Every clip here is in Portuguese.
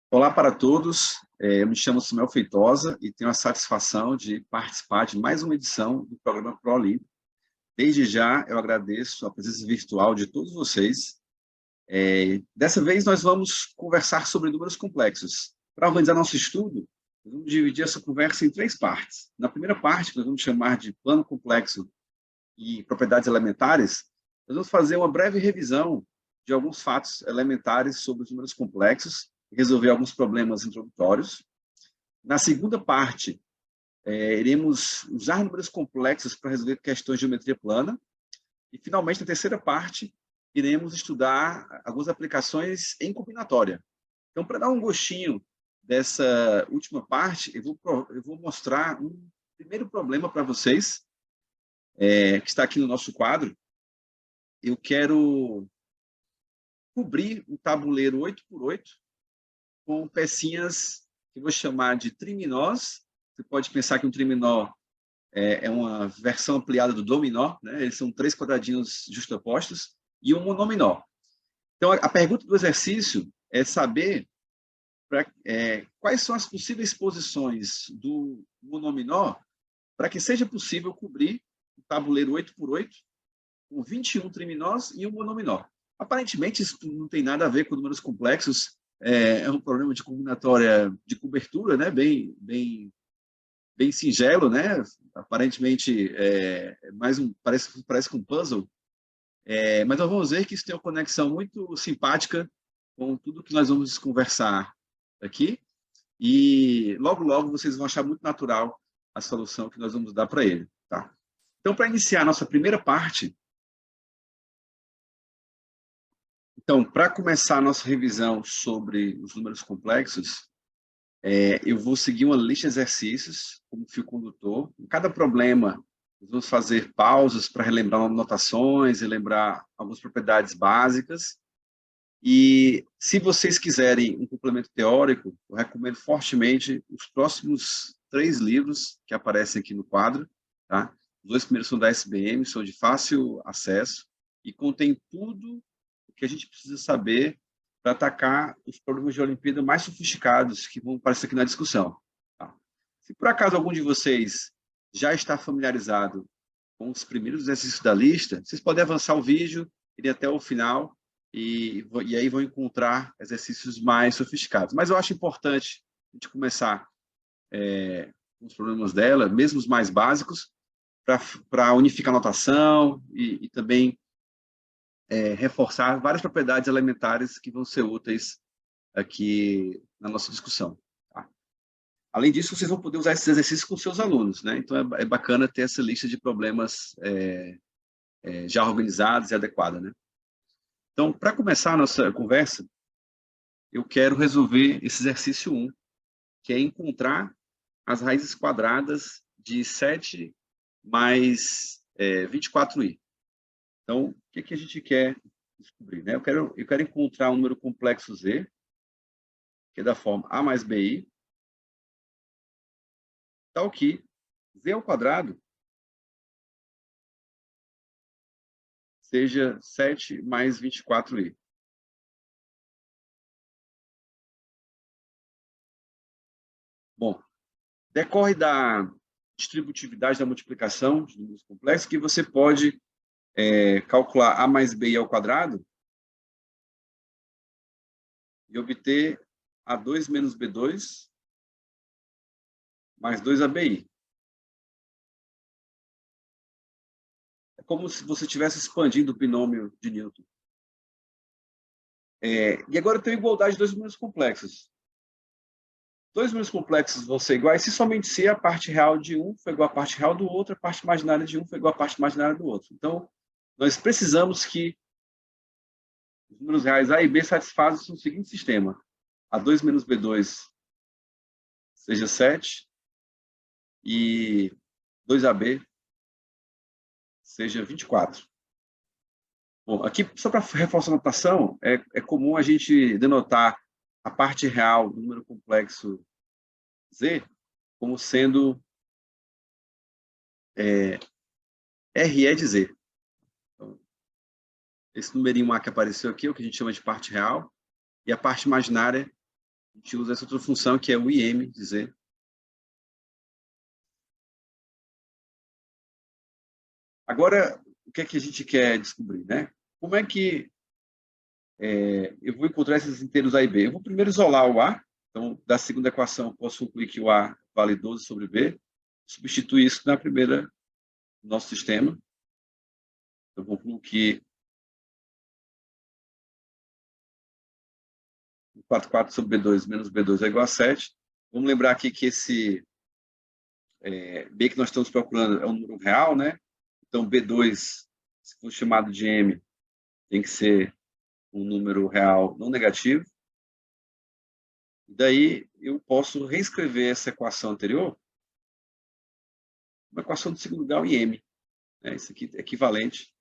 Olá para todos, eu me chamo Samuel Feitosa e tenho a satisfação de participar de mais uma edição do programa ProLib. Desde já eu agradeço a presença virtual de todos vocês. Dessa vez nós vamos conversar sobre números complexos. Para organizar nosso estudo, nós vamos dividir essa conversa em três partes. Na primeira parte, que nós vamos chamar de plano complexo e propriedades elementares, nós vamos fazer uma breve revisão de alguns fatos elementares sobre os números complexos e resolver alguns problemas introdutórios. Na segunda parte, iremos usar números complexos para resolver questões de geometria plana. E, finalmente, na terceira parte, iremos estudar algumas aplicações em combinatória. Então, para dar um gostinho dessa última parte, eu vou mostrar um primeiro problema para vocês, que está aqui no nosso quadro. Eu quero cobrir um tabuleiro 8x8 com pecinhas que eu vou chamar de triminós. Você pode pensar que um triminó é uma versão ampliada do dominó, né? Eles são 3 quadradinhos justapostos, e um monominó. Então, a pergunta do exercício é saber quais são as possíveis posições do monominó para que seja possível cobrir o tabuleiro 8x8 com 21 triminós e um monominó. Aparentemente, isso não tem nada a ver com números complexos, é um problema de combinatória de cobertura, né? bem singelo, né? Aparentemente, parece com um puzzle, mas nós vamos ver que isso tem uma conexão muito simpática com tudo que nós vamos conversar aqui, e logo vocês vão achar muito natural a solução que nós vamos dar para ele. Tá? Então, para iniciar a nossa primeira parte, para começar a nossa revisão sobre os números complexos, eu vou seguir uma lista de exercícios como fio condutor. Em cada problema, nós vamos fazer pausas para relembrar anotações e lembrar algumas propriedades básicas. E, se vocês quiserem um complemento teórico, eu recomendo fortemente os próximos 3 livros que aparecem aqui no quadro. Tá? Os 2 primeiros são da SBM, são de fácil acesso e contém tudo o que a gente precisa saber para atacar os problemas de Olimpíada mais sofisticados que vão aparecer aqui na discussão. Tá? Se por acaso algum de vocês já está familiarizado com os primeiros exercícios da lista, vocês podem avançar o vídeo, ir até o final, e aí vão encontrar exercícios mais sofisticados. Mas eu acho importante a gente começar com os problemas dela, mesmo os mais básicos, para unificar a notação e também reforçar várias propriedades elementares que vão ser úteis aqui na nossa discussão. Tá? Além disso, vocês vão poder usar esses exercícios com seus alunos, né? Então, é bacana ter essa lista de problemas já organizados e adequada, né? Então, para começar a nossa conversa, eu quero resolver esse exercício 1, que é encontrar as raízes quadradas de 7 mais 24i. Então, o que a gente quer descobrir? Né? Eu quero encontrar um número complexo z, que é da forma a mais bi, tal que z ao quadrado seja 7 mais 24i. Bom, decorre da distributividade da multiplicação de números complexos que você pode calcular a mais bi ao quadrado e obter A2 menos B2 mais 2AB. É como se você estivesse expandindo o binômio de Newton. E agora eu tenho igualdade de 2 números complexos. 2 números complexos vão ser iguais se somente se a parte real de um for igual à parte real do outro, a parte imaginária de um for igual à parte imaginária do outro. Então, nós precisamos que os números reais A e B satisfazem o seguinte sistema. A2 menos B2 seja 7 e 2AB seja 24. Bom, aqui, só para reforçar a notação, é comum a gente denotar a parte real do número complexo Z como sendo RE de Z. Então, esse numerinho A que apareceu aqui é o que a gente chama de parte real, e a parte imaginária a gente usa essa outra função, que é o IM de Z. Agora, o que é que a gente quer descobrir, né? Como é que eu vou encontrar esses inteiros A e B? Eu vou primeiro isolar o A. Então, da segunda equação, eu posso concluir que o A vale 12 sobre B. Substituir isso na primeira do nosso sistema. Eu vou concluir que 4 sobre B2 menos B2 é igual a 7. Vamos lembrar aqui que esse B que nós estamos procurando é um número real, né? Então, B2, se for chamado de M, tem que ser um número real não negativo. E daí, eu posso reescrever essa equação anterior, uma equação de segundo grau em M. Né? Isso aqui é equivalente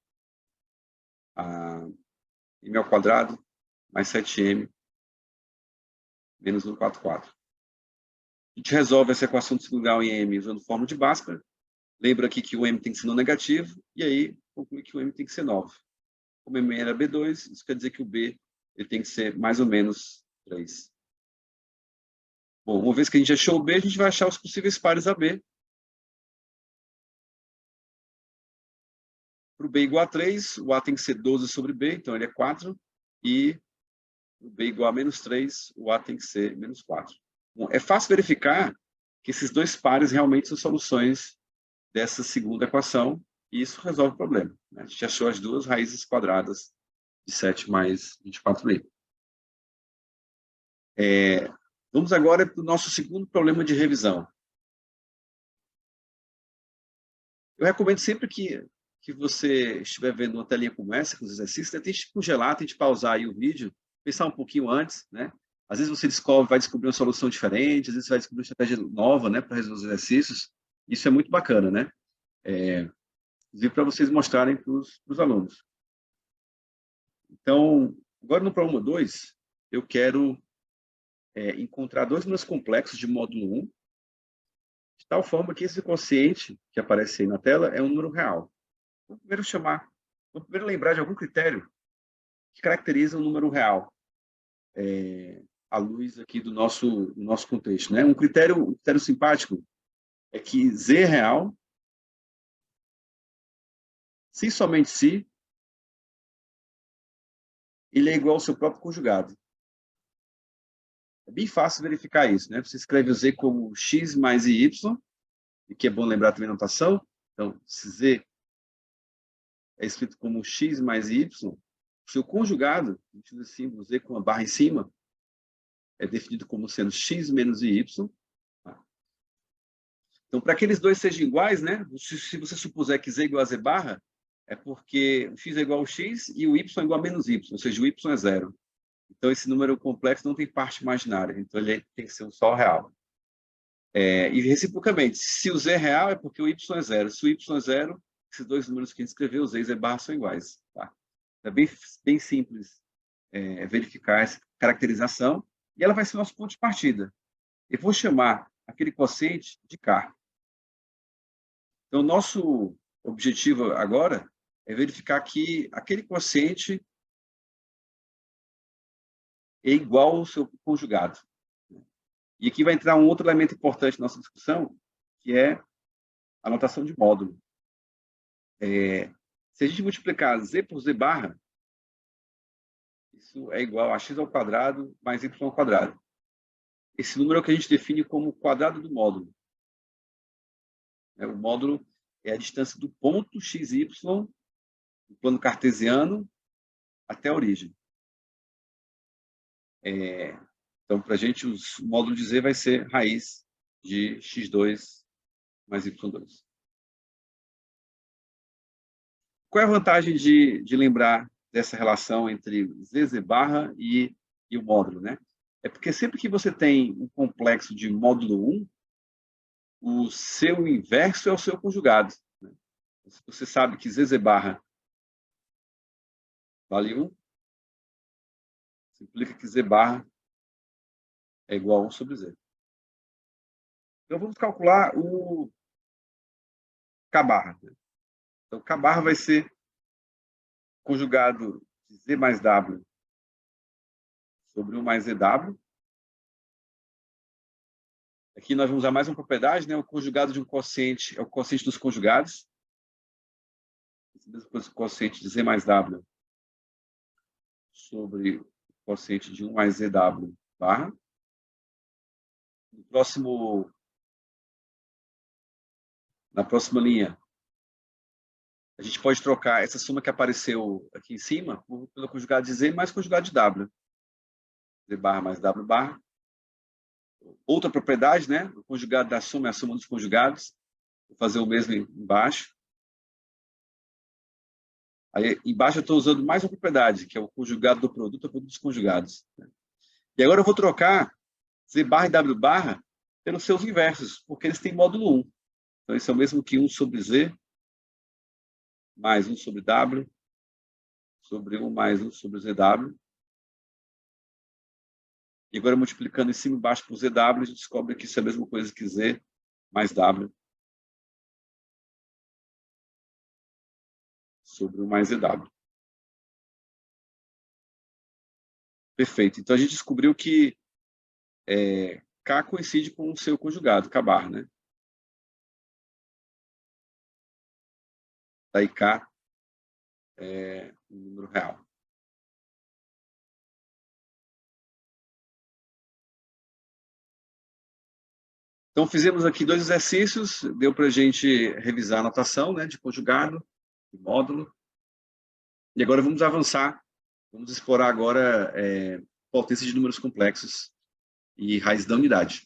a M ao quadrado mais 7M menos 144. A gente resolve essa equação de segundo grau em M usando fórmula de Bhaskara. Lembra aqui que o M tem que ser não negativo, e aí conclui que o M tem que ser 9. Como M era B2, isso quer dizer que o B ele tem que ser mais ou menos 3. Bom, uma vez que a gente achou o B, a gente vai achar os possíveis pares AB. Para o B igual a 3, o A tem que ser 12 sobre B, então ele é 4. E o B igual a menos 3, o A tem que ser menos 4. Bom, é fácil verificar que esses dois pares realmente são soluções dessa segunda equação, e isso resolve o problema. Né? A gente achou as duas raízes quadradas de 7 mais 24,5. Vamos agora para o nosso segundo problema de revisão. Eu recomendo sempre que você estiver vendo uma telinha como essa, com os exercícios, né, tente congelar, tente pausar aí o vídeo, pensar um pouquinho antes, né? Às vezes você vai descobrir uma solução diferente, às vezes você vai descobrir uma estratégia nova, né, para resolver os exercícios. Isso é muito bacana, né? Inclusive para vocês mostrarem para os alunos. Então, agora no problema 2, eu quero encontrar dois números complexos de módulo 1, de tal forma que esse quociente que aparece aí na tela é um número real. Vamos primeiro lembrar de algum critério que caracteriza um número real, à luz aqui do nosso contexto. Né? Um critério simpático é que Z é real, se somente se, ele é igual ao seu próprio conjugado. É bem fácil verificar isso. Né? Você escreve o Z como x mais y, e que é bom lembrar também a notação. Então, se Z é escrito como x mais y, seu conjugado, a gente usa o símbolo Z com uma barra em cima, é definido como sendo x menos y. Então, para que eles dois sejam iguais, né? Se você supuser que z é igual a z barra, é porque o x é igual ao x e o y é igual a menos y, ou seja, o y é zero. Então, esse número complexo não tem parte imaginária, então ele tem que ser um só real. E reciprocamente, se o z é real, é porque o y é zero. Se o y é zero, esses dois números que a gente escreveu, o z e z barra, são iguais. Tá? É bem simples verificar essa caracterização, e ela vai ser nosso ponto de partida. Eu vou chamar aquele quociente de K. Então, nosso objetivo agora é verificar que aquele quociente é igual ao seu conjugado. E aqui vai entrar um outro elemento importante na nossa discussão, que é a notação de módulo. Se a gente multiplicar z por z barra, isso é igual a x ao quadrado mais y ao quadrado. Esse número é o que a gente define como o quadrado do módulo. O módulo é a distância do ponto xy, do plano cartesiano, até a origem. Então, para a gente, o módulo de z vai ser raiz de x2 mais y2. Qual é a vantagem de lembrar dessa relação entre z barra e o módulo, né? É porque sempre que você tem um complexo de módulo 1, o seu inverso é o seu conjugado. Né? Se você sabe que z barra vale 1, implica que z barra é igual a 1 sobre z. Então, vamos calcular o K barra. Então, K barra vai ser conjugado de z mais w sobre 1 mais zw. aqui nós vamos usar mais uma propriedade, né? O conjugado de um quociente é o quociente dos conjugados. Esse mesmo quociente de Z mais W sobre o quociente de 1 mais ZW barra. Na próxima linha, a gente pode trocar essa soma que apareceu aqui em cima pelo conjugado de Z mais conjugado de W. Z barra mais W barra. Outra propriedade, né? O conjugado da soma é a soma dos conjugados. Vou fazer o mesmo embaixo. Aí, embaixo eu estou usando mais uma propriedade, que é o conjugado do produto, é o produto dos conjugados. E agora eu vou trocar Z barra e W barra pelos seus inversos, porque eles têm módulo 1. Então, isso é o mesmo que 1 sobre Z, mais 1 sobre W, sobre 1 mais 1 sobre ZW. E agora, multiplicando em cima e embaixo por ZW, a gente descobre que isso é a mesma coisa que Z mais W sobre 1 mais ZW. Perfeito. Então, a gente descobriu que K coincide com o seu conjugado, K barra, né? Daí K é um número real. Então, fizemos aqui 2 exercícios, deu para a gente revisar a notação, né, de conjugado, de módulo. E agora vamos avançar, vamos explorar agora potência de números complexos e raiz da unidade.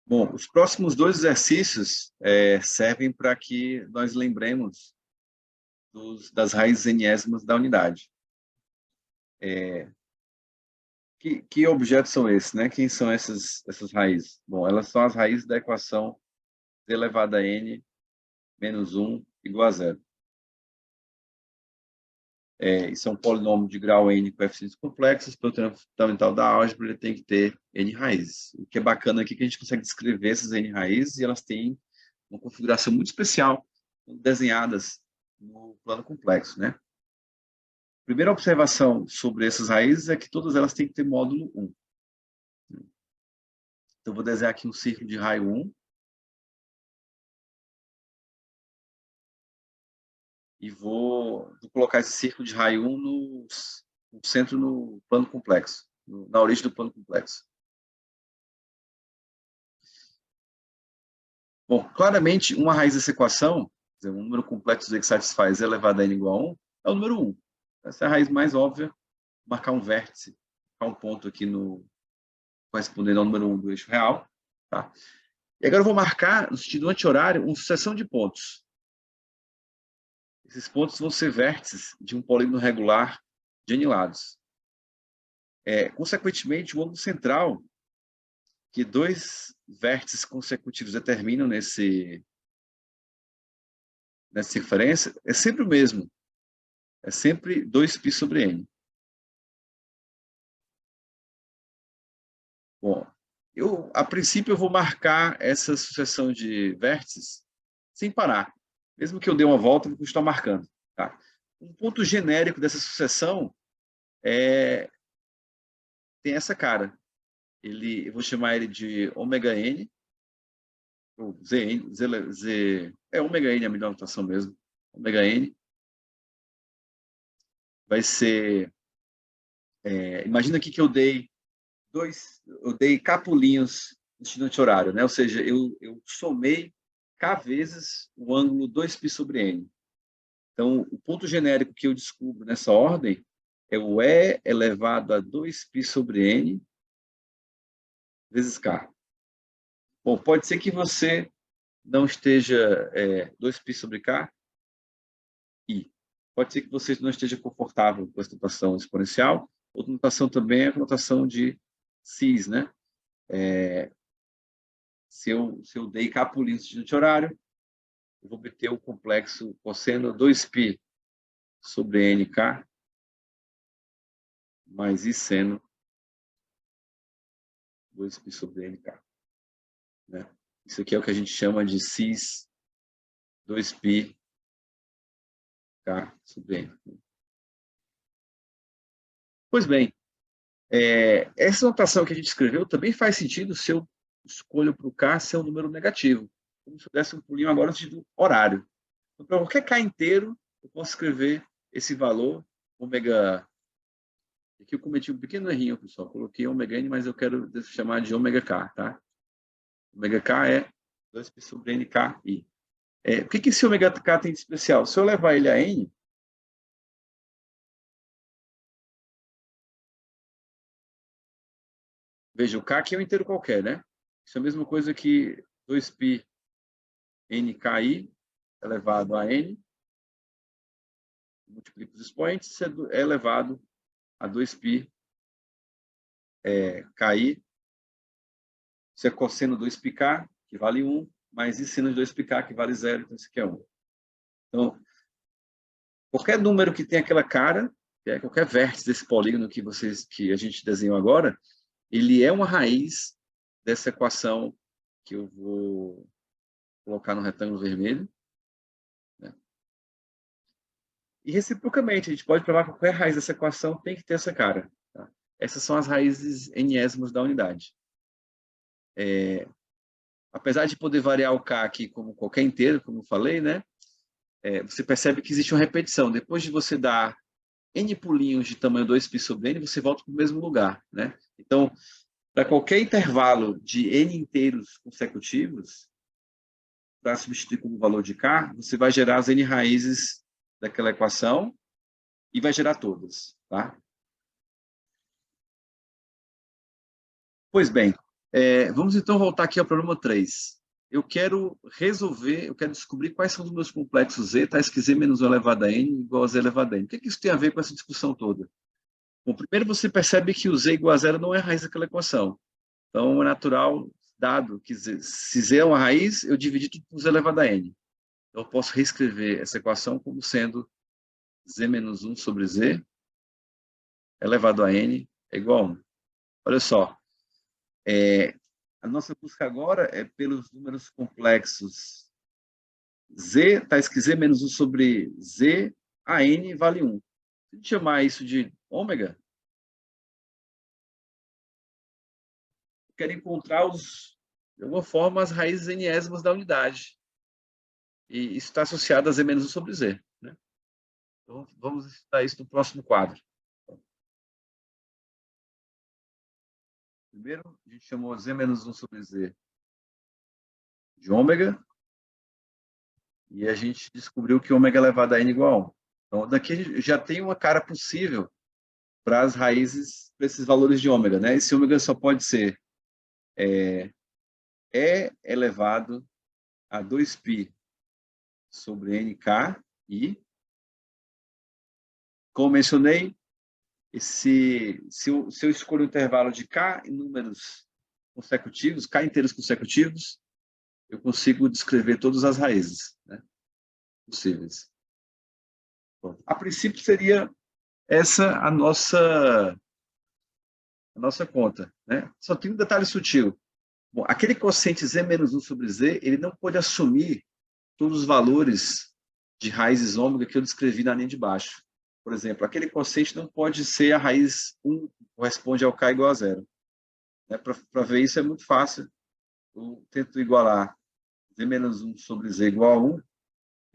Bom, os próximos 2 exercícios servem para que nós lembremos das raízes enésimas da unidade. Que objetos são esses, né? Quem são essas raízes? Bom, elas são as raízes da equação z elevado a n menos 1 igual a 0. Isso é um polinômio de grau n com coeficientes complexos, pelo teorema fundamental da álgebra, ele tem que ter n raízes. O que é bacana aqui é que a gente consegue descrever essas n raízes e elas têm uma configuração muito especial, desenhadas no plano complexo, né? Primeira observação sobre essas raízes é que todas elas têm que ter módulo 1. Então, vou desenhar aqui um círculo de raio 1. E vou colocar esse círculo de raio 1 no centro no plano complexo, na origem do plano complexo. Bom, claramente, uma raiz dessa equação, um número complexo que satisfaz z elevado a n igual a 1, é o número 1. Essa é a raiz mais óbvia. Vou marcar um vértice, marcar um ponto aqui correspondendo ao número 1 do eixo real. Tá? E agora eu vou marcar, no sentido anti-horário, uma sucessão de pontos. Esses pontos vão ser vértices de um polígono regular de n lados. Consequentemente, o ângulo central que 2 vértices consecutivos determinam nessa circunferência é sempre o mesmo. É sempre 2π sobre n. Bom, a princípio eu vou marcar essa sucessão de vértices sem parar. Mesmo que eu dê uma volta, eu vou estar marcando. Tá? Um ponto genérico dessa sucessão tem essa cara. Eu vou chamar ele de ômega-n, ou Z, ômega-n é a melhor notação mesmo. Ômega-n vai ser... imagina aqui que eu dei capulinhos no sentido anti-horário, né? Ou seja, eu somei k vezes o ângulo 2π sobre n. Então, o ponto genérico que eu descubro nessa ordem é o E elevado a 2π sobre n vezes k. Bom, pode ser que você não esteja 2π sobre k, e pode ser que você não esteja confortável com essa notação exponencial. Outra notação também é a notação de cis, né? Se eu dei capulinho no sentido anti-horário, eu vou obter o complexo cosseno 2π sobre nk mais I seno 2π sobre nk. Né? Isso aqui é o que a gente chama de cis 2π K sobre N. Pois bem, essa notação que a gente escreveu também faz sentido se eu escolho para o K ser um número negativo. Como se eu desse um pulinho agora no sentido horário. Então, para qualquer K inteiro, eu posso escrever esse valor, ômega. Aqui eu cometi um pequeno errinho, pessoal. Coloquei ômega N, mas eu quero chamar de ômega K, tá? Ômega K é 2π sobre NKI. O que esse ômega K tem de especial? Se eu levar ele a N, veja, o K aqui é um inteiro qualquer, né? Isso é a mesma coisa que 2π NKI elevado a N, multiplica os expoentes, é elevado a 2π KI, isso é cosseno 2πk, que vale 1, mais e seno de 2πk, que vale 0, então isso aqui é 1. Então, qualquer número que tem aquela cara, qualquer vértice desse polígono que a gente desenhou agora, ele é uma raiz dessa equação que eu vou colocar no retângulo vermelho. Né? E reciprocamente, a gente pode provar que qualquer raiz dessa equação tem que ter essa cara. Tá? Essas são as raízes enésimos da unidade. Apesar de poder variar o K aqui como qualquer inteiro, como eu falei, né? Você percebe que existe uma repetição. Depois de você dar N pulinhos de tamanho 2π sobre N, você volta para o mesmo lugar. Né? Então, para qualquer intervalo de N inteiros consecutivos, para substituir como valor de K, você vai gerar as N raízes daquela equação e vai gerar todas. Tá? Pois bem, vamos então voltar aqui ao problema 3. Eu quero descobrir quais são os números complexos Z, tais que Z menos 1 elevado a N igual a Z elevado a N. O que isso tem a ver com essa discussão toda? Bom, primeiro você percebe que o Z igual a zero não é a raiz daquela equação. Então, é natural, dado que se Z é uma raiz, eu dividi tudo por Z elevado a N. Eu posso reescrever essa equação como sendo Z menos 1 sobre Z elevado a N é igual a 1. Olha só, a nossa busca agora é pelos números complexos Z, tais que Z menos 1 sobre Z, a N vale 1. Se a gente chamar isso de ômega, eu quero encontrar, de alguma forma, as raízes enésimas da unidade. E isso está associado a Z menos 1 sobre Z. Né? Então, vamos estudar isso no próximo quadro. Primeiro, a gente chamou Z menos 1 sobre Z de ômega, e a gente descobriu que ômega elevado a N igual a 1. Então, daqui a gente já tem uma cara possível para as raízes, para esses valores de ômega. Né? Esse ômega só pode ser E elevado a 2π sobre NK, e, como mencionei, se eu escolho um intervalo de K em números consecutivos, K inteiros consecutivos, eu consigo descrever todas as raízes, né, possíveis. Bom, a princípio seria essa a nossa conta. Né? Só tem um detalhe sutil. Bom, aquele quociente Z menos 1 sobre Z, ele não pode assumir todos os valores de raízes ômega que eu descrevi na linha de baixo. Por exemplo, aquele quociente não pode ser a raiz 1, que corresponde ao K igual a 0. Né? Para ver isso é muito fácil. Eu tento igualar Z menos 1 sobre Z igual a 1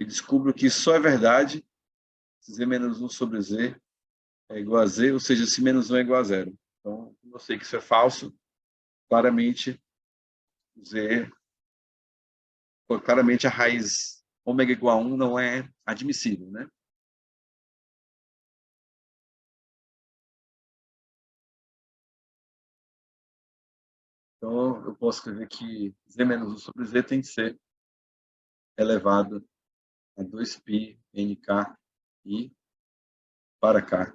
e descubro que só é verdade se Z menos 1 sobre Z é igual a Z, ou seja, se menos 1 é igual a 0. Então, eu sei que isso é falso, claramente claramente a raiz ômega igual a 1 não é admissível, né? Então, eu posso escrever que Z menos 1 sobre Z tem que ser elevado a 2π NK I para K.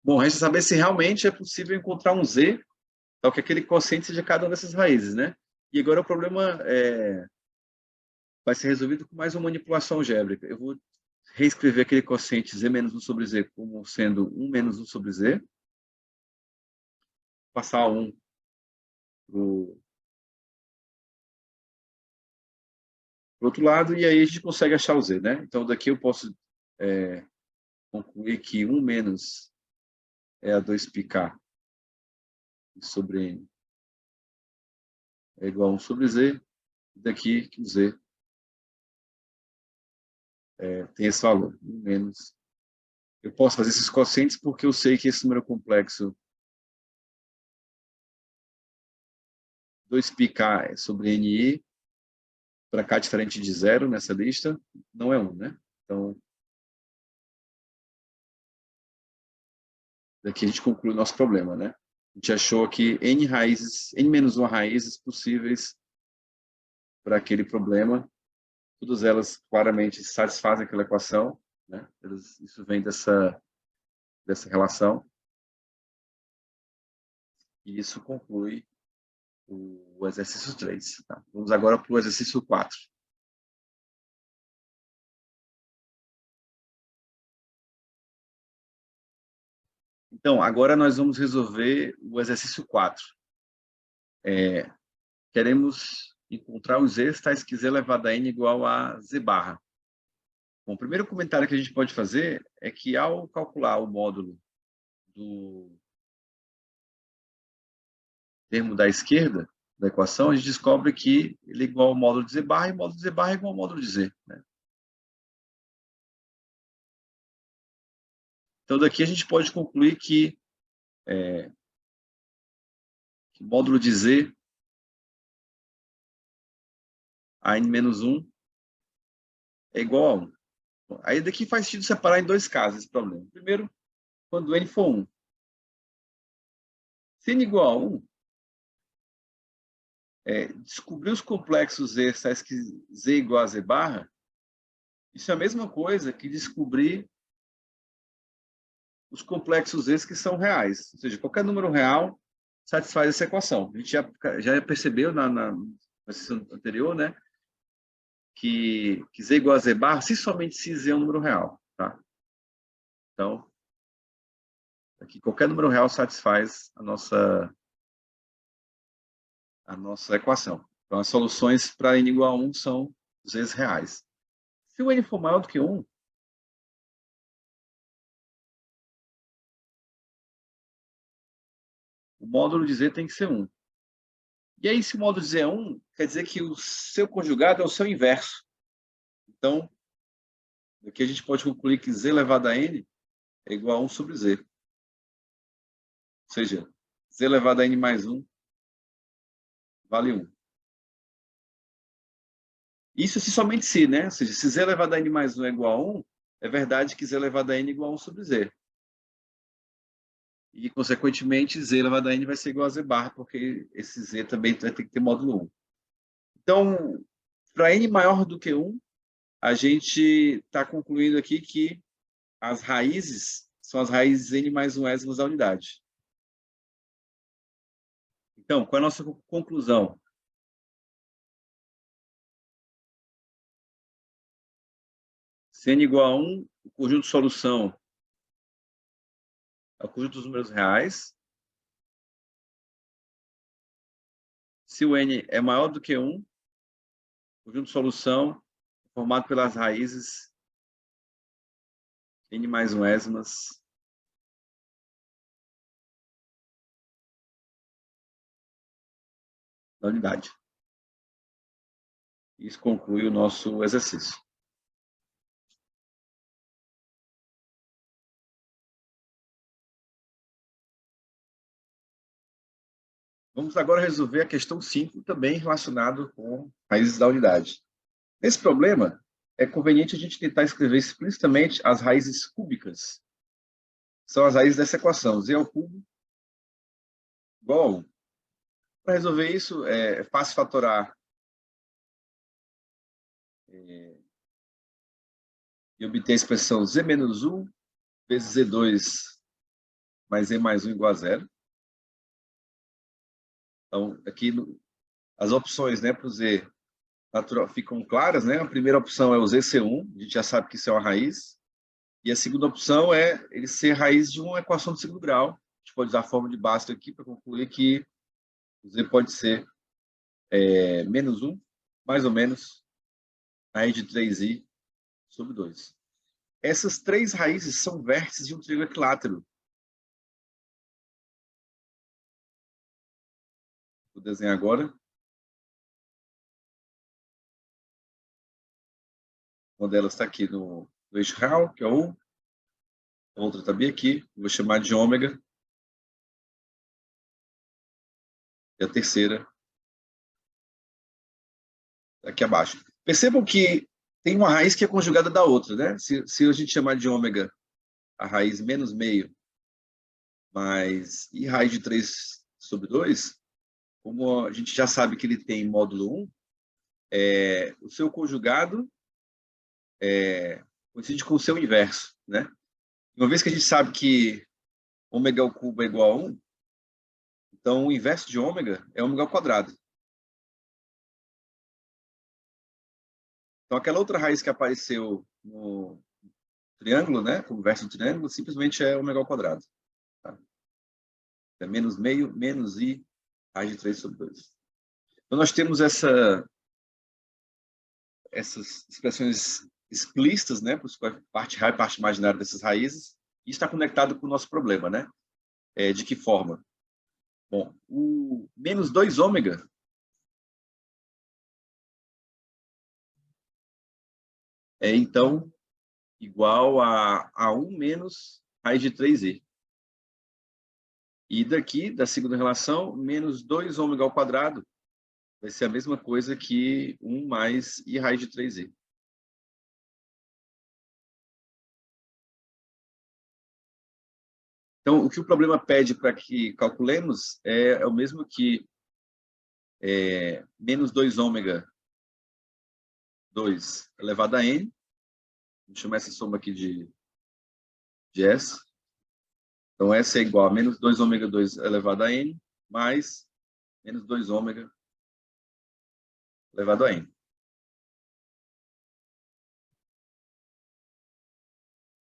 Bom, resta saber se realmente é possível encontrar um Z, tal que aquele quociente seja cada uma dessas raízes, né? E agora o problema vai ser resolvido com mais uma manipulação algébrica. Eu vou reescrever aquele quociente Z menos 1 sobre Z como sendo 1 menos 1 sobre Z, passar 1 para o outro lado, e aí a gente consegue achar o z, né? Então, daqui eu posso concluir que 1 menos é a 2πk sobre n é igual a 1 sobre z, e daqui que o z tem esse valor, 1 menos. Eu posso fazer esses quocientes porque eu sei que esse número complexo 2πk sobre ni, para cá diferente de 0 nessa lista, não é 1, né? Então, daqui a gente conclui o nosso problema, né? A gente achou aqui n menos 1 raízes possíveis para aquele problema. Todas elas claramente satisfazem aquela equação, né? Isso vem dessa relação. E isso conclui o exercício 3. Tá? Vamos agora para o exercício 4. Então, agora nós vamos resolver o exercício 4. Queremos encontrar os z's tais que z elevado a n igual a z barra. Bom, o primeiro comentário que a gente pode fazer é que, ao calcular o módulo do termo da esquerda da equação, a gente descobre que ele é igual ao módulo de z barra, e o módulo de z barra é igual ao módulo de z, né? Então, daqui a gente pode concluir que o módulo de z a n-1 é igual a 1. Aí daqui faz sentido separar em dois casos esse problema. Primeiro, quando n for 1. Se n igual a 1, descobrir os complexos z tais que z igual a z barra, isso é a mesma coisa que descobrir os complexos z que são reais. Ou seja, qualquer número real satisfaz essa equação. A gente já percebeu na sessão anterior, né, que z igual a z barra, se somente se z é um número real. Tá? Então, aqui qualquer número real satisfaz a nossa equação. Então, as soluções para n igual a 1 são z's reais. Se o n for maior do que 1, o módulo de z tem que ser 1. E aí, se o módulo de z é 1, quer dizer que o seu conjugado é o seu inverso. Então, aqui a gente pode concluir que z elevado a n é igual a 1 sobre z. Ou seja, z elevado a n mais 1 vale 1. Isso se somente se, né? Ou seja, se z elevado a n mais 1 é igual a 1, é verdade que z elevado a n é igual a 1 sobre z. E, consequentemente, z elevado a n vai ser igual a z barra, porque esse z também vai ter que ter módulo 1. Então, para n maior do que 1, a gente está concluindo aqui que as raízes são as raízes n mais 1 ésimos da unidade. Então, qual é a nossa conclusão? Se n igual a 1, o conjunto de solução é o conjunto dos números reais. Se o n é maior do que 1, o conjunto de solução é formado pelas raízes n mais 1 ésimas da unidade. Isso conclui o nosso exercício. Vamos agora resolver a questão 5, também relacionado com raízes da unidade. Nesse problema, é conveniente a gente tentar escrever explicitamente as raízes cúbicas. São as raízes dessa equação, z ao cubo igual a 1. Para resolver isso, é fácil fatorar e obter a expressão z menos 1 vezes z2 mais z mais 1 igual a 0. Então, aqui as opções, né, para o z natural ficam claras, né? A primeira opção é o z ser 1, a gente já sabe que isso é uma raiz. E a segunda opção é ele ser raiz de uma equação de segundo grau, gente pode usar a fórmula de Bhaskara aqui para concluir que o Z pode ser menos 1, mais ou menos, raiz de 3i sobre 2. Essas três raízes são vértices de um triângulo equilátero. Vou desenhar agora. Uma delas está aqui no eixo real, que é 1. A outra está bem aqui. Vou chamar de ômega. E a terceira aqui abaixo. Percebam que tem uma raiz que é conjugada da outra, né? Se a gente chamar de ômega a raiz menos meio mais i raiz de 3 sobre 2, como a gente já sabe que ele tem módulo 1, o seu conjugado coincide com o seu inverso, né? Uma vez que a gente sabe que ômega ao cubo é igual a 1, então o inverso de ômega é ômega ao quadrado. Então aquela outra raiz que apareceu no triângulo, né, como verso do triângulo, simplesmente é ômega ao quadrado. Tá? É menos meio, menos i, raiz de 3 sobre 2. Então nós temos essas expressões explícitas, né, parte real e parte imaginária dessas raízes, e está conectado com o nosso problema, né? De que forma? Bom, o menos 2 ômega é, então, igual a 1 menos raiz de 3i. E daqui, da segunda relação, menos 2 ômega ao quadrado vai ser a mesma coisa que 1 mais i raiz de 3i. Então, o que o problema pede para que calculemos é o mesmo que menos 2 ômega 2 elevado a n. Vamos chamar essa soma aqui de S. Então, S é igual a menos 2 ômega 2 elevado a n, mais menos 2 ômega elevado a n.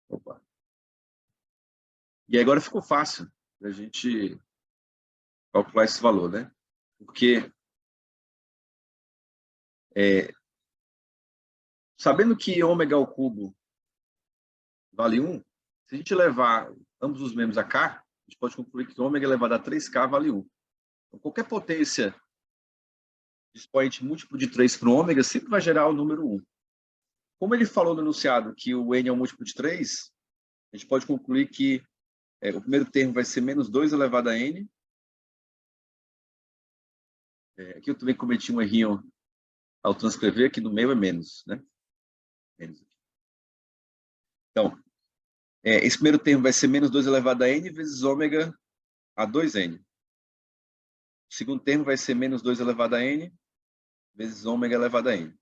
Opa. E agora ficou fácil a gente calcular esse valor, né? Porque, sabendo que ômega ao cubo vale 1, se a gente levar ambos os membros a k, a gente pode concluir que ômega elevado a 3k vale 1. Então, qualquer potência de expoente múltiplo de 3 para o ômega sempre vai gerar o número 1. Como ele falou no enunciado que o n é um múltiplo de 3, a gente pode concluir que o primeiro termo vai ser menos 2 elevado a n. Aqui eu também cometi um errinho ao transcrever, que no meio é menos, né? Menos. Então, esse primeiro termo vai ser menos 2 elevado a n vezes ômega a 2n. O segundo termo vai ser menos 2 elevado a n vezes ômega elevado a n.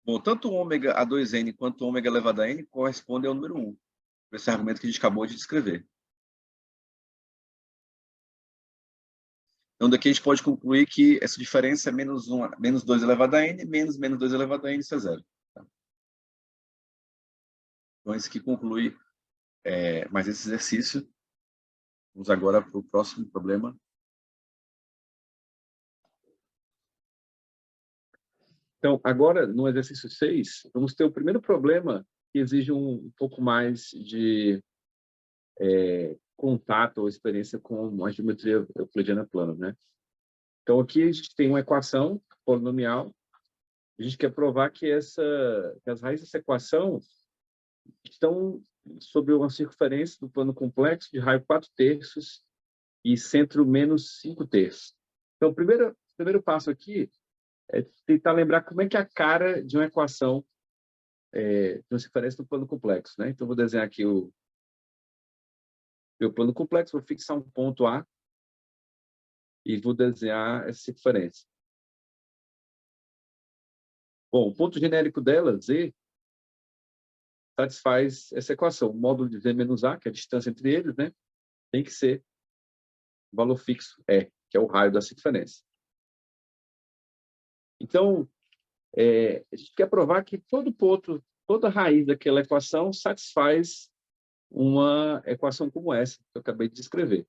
Bom, tanto ômega a 2n quanto ômega elevado a n correspondem ao número 1, por esse argumento que a gente acabou de descrever. Então, daqui a gente pode concluir que essa diferença é menos 2 elevado a n, menos 2 elevado a n, isso é zero. Tá? Então, isso aqui conclui mais esse exercício. Vamos agora para o próximo problema. Então, agora, no exercício 6, vamos ter o primeiro problema que exige um pouco mais de contato ou experiência com a geometria euclidiana plana, né? Então, aqui a gente tem uma equação polinomial. A gente quer provar que as raízes dessa equação estão sobre uma circunferência do plano complexo de raio 4/3 e centro menos 5/3. Então, o primeiro passo aqui é tentar lembrar como é que é a cara de uma equação de uma circunferência do plano complexo, né? Então, vou desenhar aqui o meu plano complexo, vou fixar um ponto A e vou desenhar essa circunferência. Bom, o ponto genérico dela, Z, satisfaz essa equação. O módulo de Z menos A, que é a distância entre eles, né, tem que ser o valor fixo E, que é o raio da circunferência. Então, a gente quer provar que todo ponto, toda raiz daquela equação satisfaz uma equação como essa que eu acabei de descrever.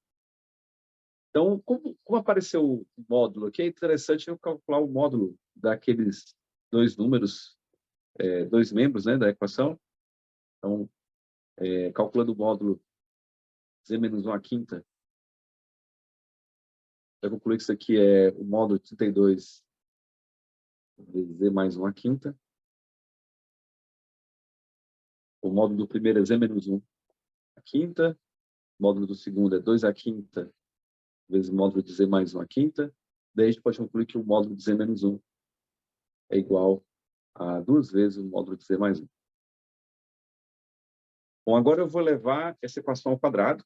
Então, como apareceu o módulo aqui, é interessante eu calcular o módulo daqueles dois números, dois membros, né, da equação. Então, calculando o módulo z menos 1 à quinta, eu concluí que isso aqui é o módulo 32 vezes z mais 1 à quinta. O módulo do primeiro é z menos 1 à quinta. O módulo do segundo é 2 à quinta vezes o módulo de z mais 1 à quinta. Daí a gente pode concluir que o módulo de z menos 1 é igual a 2 vezes o módulo de z mais 1. Bom, agora eu vou levar essa equação ao quadrado,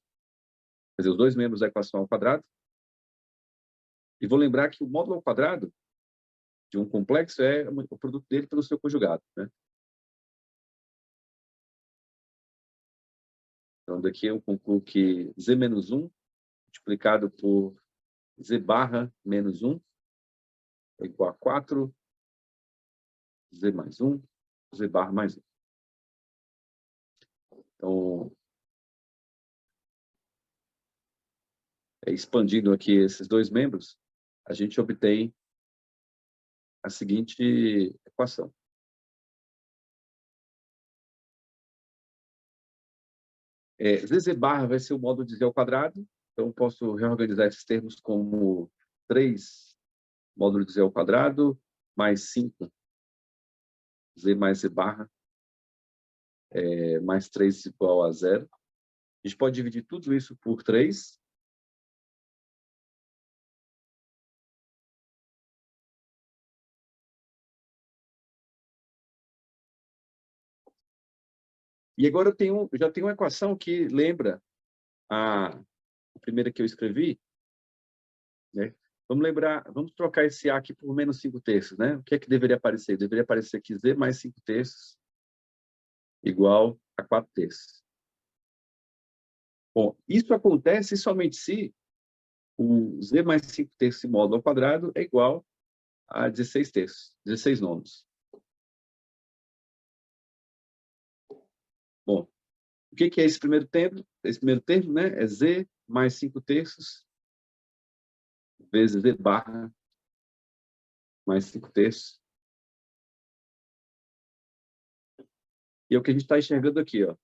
quer dizer, os dois membros da equação ao quadrado, e vou lembrar que o módulo ao quadrado de um complexo é o produto dele pelo seu conjugado, né? Então, daqui eu concluo que z menos 1 multiplicado por z barra menos 1 é igual a 4 z mais 1, z barra mais 1. Então, expandindo aqui esses dois membros, a gente obtém a seguinte equação. Zz barra vai ser o módulo de z ao quadrado, então posso reorganizar esses termos como 3 módulo de z ao quadrado mais 5 z mais z barra mais 3 igual a 0. A gente pode dividir tudo isso por 3. E agora eu já tenho uma equação que lembra a primeira que eu escrevi, né? Vamos trocar esse A aqui por menos 5 terços, né? O que é que deveria aparecer? Deveria aparecer aqui Z mais 5 terços igual a 4 terços. Bom, isso acontece somente se o Z mais 5 terços módulo ao quadrado é igual a 16 terços, 16 nonos. Bom, o que é esse primeiro termo? Esse primeiro termo, né, é Z mais 5 terços vezes Z barra mais 5 terços. E é o que a gente está enxergando aqui, ó.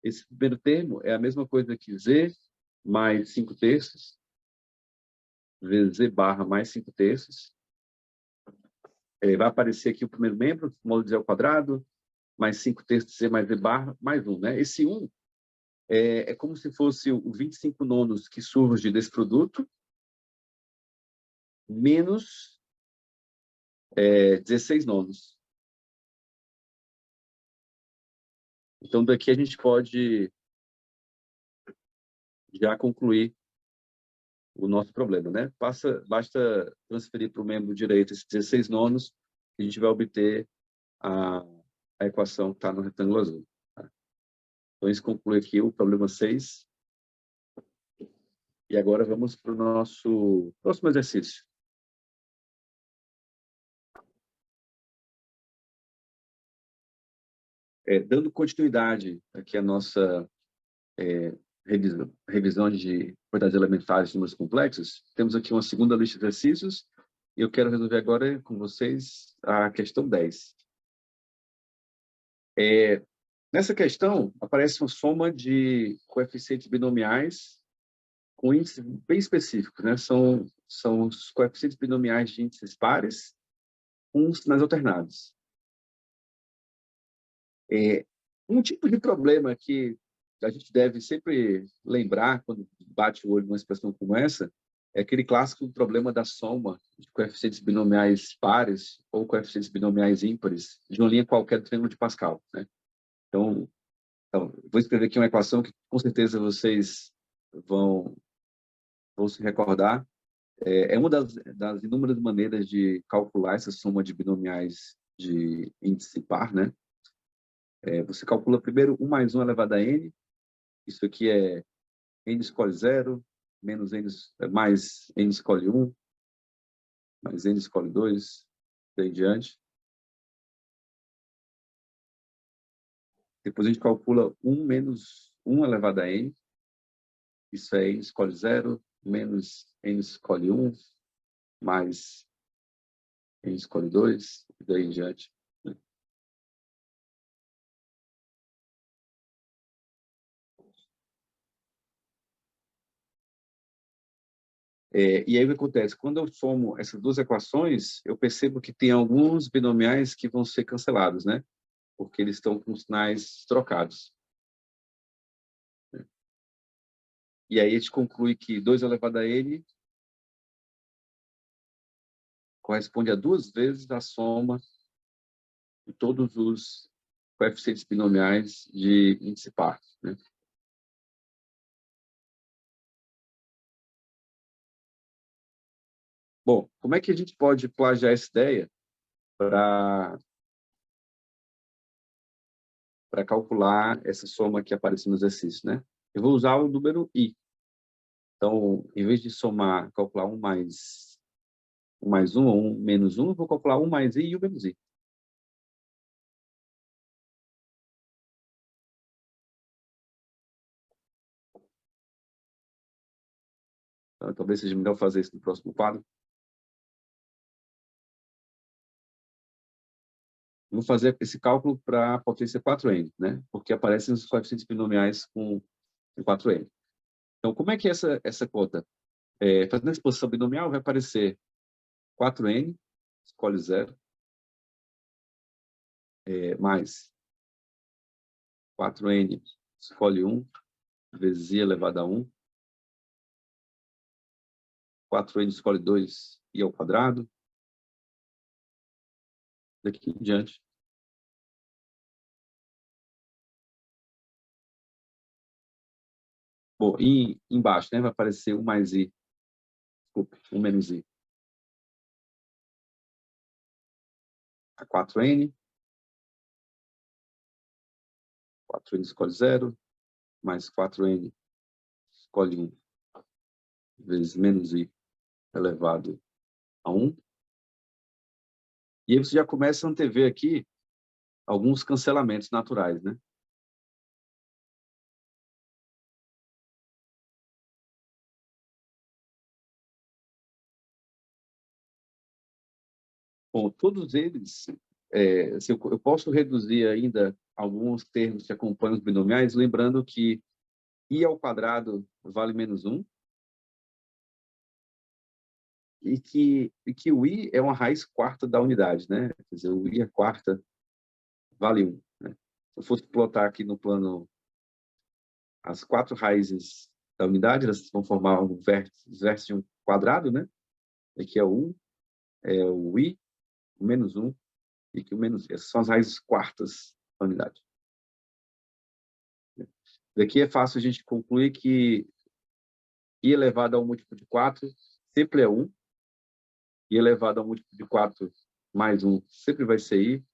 Esse primeiro termo é a mesma coisa que Z mais 5 terços vezes Z barra mais 5 terços. Vai aparecer aqui o primeiro membro, módulo de Z ao quadrado, mais 5 terços de Z mais Z barra, mais 1, né? Esse 1 é como se fosse o 25 nonos que surge desse produto, menos 16 nonos. Então, daqui a gente pode já concluir o nosso problema, né? Basta transferir para o membro direito esses 16 nonos e a gente vai obter a equação que está no retângulo azul. Tá? Então, isso conclui aqui o problema 6. E agora vamos para o nosso próximo exercício. Dando continuidade aqui à nossa revisão de propriedades elementares de números complexos, temos aqui uma segunda lista de exercícios e eu quero resolver agora com vocês a questão 10. Nessa questão, aparece uma soma de coeficientes binomiais com índices bem específicos, né? São os coeficientes binomiais de índices pares com sinais alternados. Um tipo de problema que a gente deve sempre lembrar quando bate o olho numa expressão como essa é aquele clássico problema da soma de coeficientes binomiais pares ou coeficientes binomiais ímpares de uma linha qualquer do triângulo de Pascal, né? Então, vou escrever aqui uma equação que com certeza vocês vão se recordar. É uma das inúmeras maneiras de calcular essa soma de binomiais de índice par, né? Você calcula primeiro 1 mais 1 elevado a n. Isso aqui é n escolhe 0, menos n, mais n escolhe 1, mais n escolhe 2, daí em diante. Depois a gente calcula 1 1 elevado a n. Isso é n escolhe 0, menos n escolhe 1, mais n escolhe 2, e daí em diante. E aí o que acontece? Quando eu somo essas duas equações, eu percebo que tem alguns binomiais que vão ser cancelados, né? Porque eles estão com sinais trocados. E aí a gente conclui que 2 elevado a n corresponde a 2 vezes a soma de todos os coeficientes binomiais de índice par, né? Bom, como é que a gente pode plagiar essa ideia para calcular essa soma que aparece no exercício, né? Eu vou usar o número i. Então, em vez de somar, calcular 1 mais 1 ou 1 menos 1, eu vou calcular 1 mais i e o menos i. Então, talvez seja melhor fazer isso no próximo quadro. Vou fazer esse cálculo para a potência 4n, né? Porque aparecem os coeficientes binomiais com 4n. Então, como é que é essa conta? Fazendo a exposição binomial, vai aparecer 4n, escolhe 0, mais 4n, escolhe 1, vezes i elevado a 1, 4n escolhe 2, i ao quadrado, daqui em diante. Bom, e embaixo, né, vai aparecer 1 mais i, desculpe, 1 menos i, a 4n, 4n escolhe 0, mais 4n escolhe 1, vezes menos i elevado a 1. E aí você já começa a antever aqui alguns cancelamentos naturais, né? Bom, todos eles, se eu posso reduzir ainda alguns termos que acompanham os binomiais, lembrando que i ao quadrado vale menos 1, e que o i é uma raiz quarta da unidade, né? Quer dizer, o i é quarta vale 1, né? Se eu fosse plotar aqui no plano as 4 raízes da unidade, elas vão formar um vértice de um quadrado, né? Aqui é o 1, é o i, o menos 1, e que o menos i. Essas são as raízes quartas da unidade. Daqui é fácil a gente concluir que i elevado ao múltiplo de 4 sempre é 1, i elevado ao múltiplo de 4 mais 1 sempre vai ser i,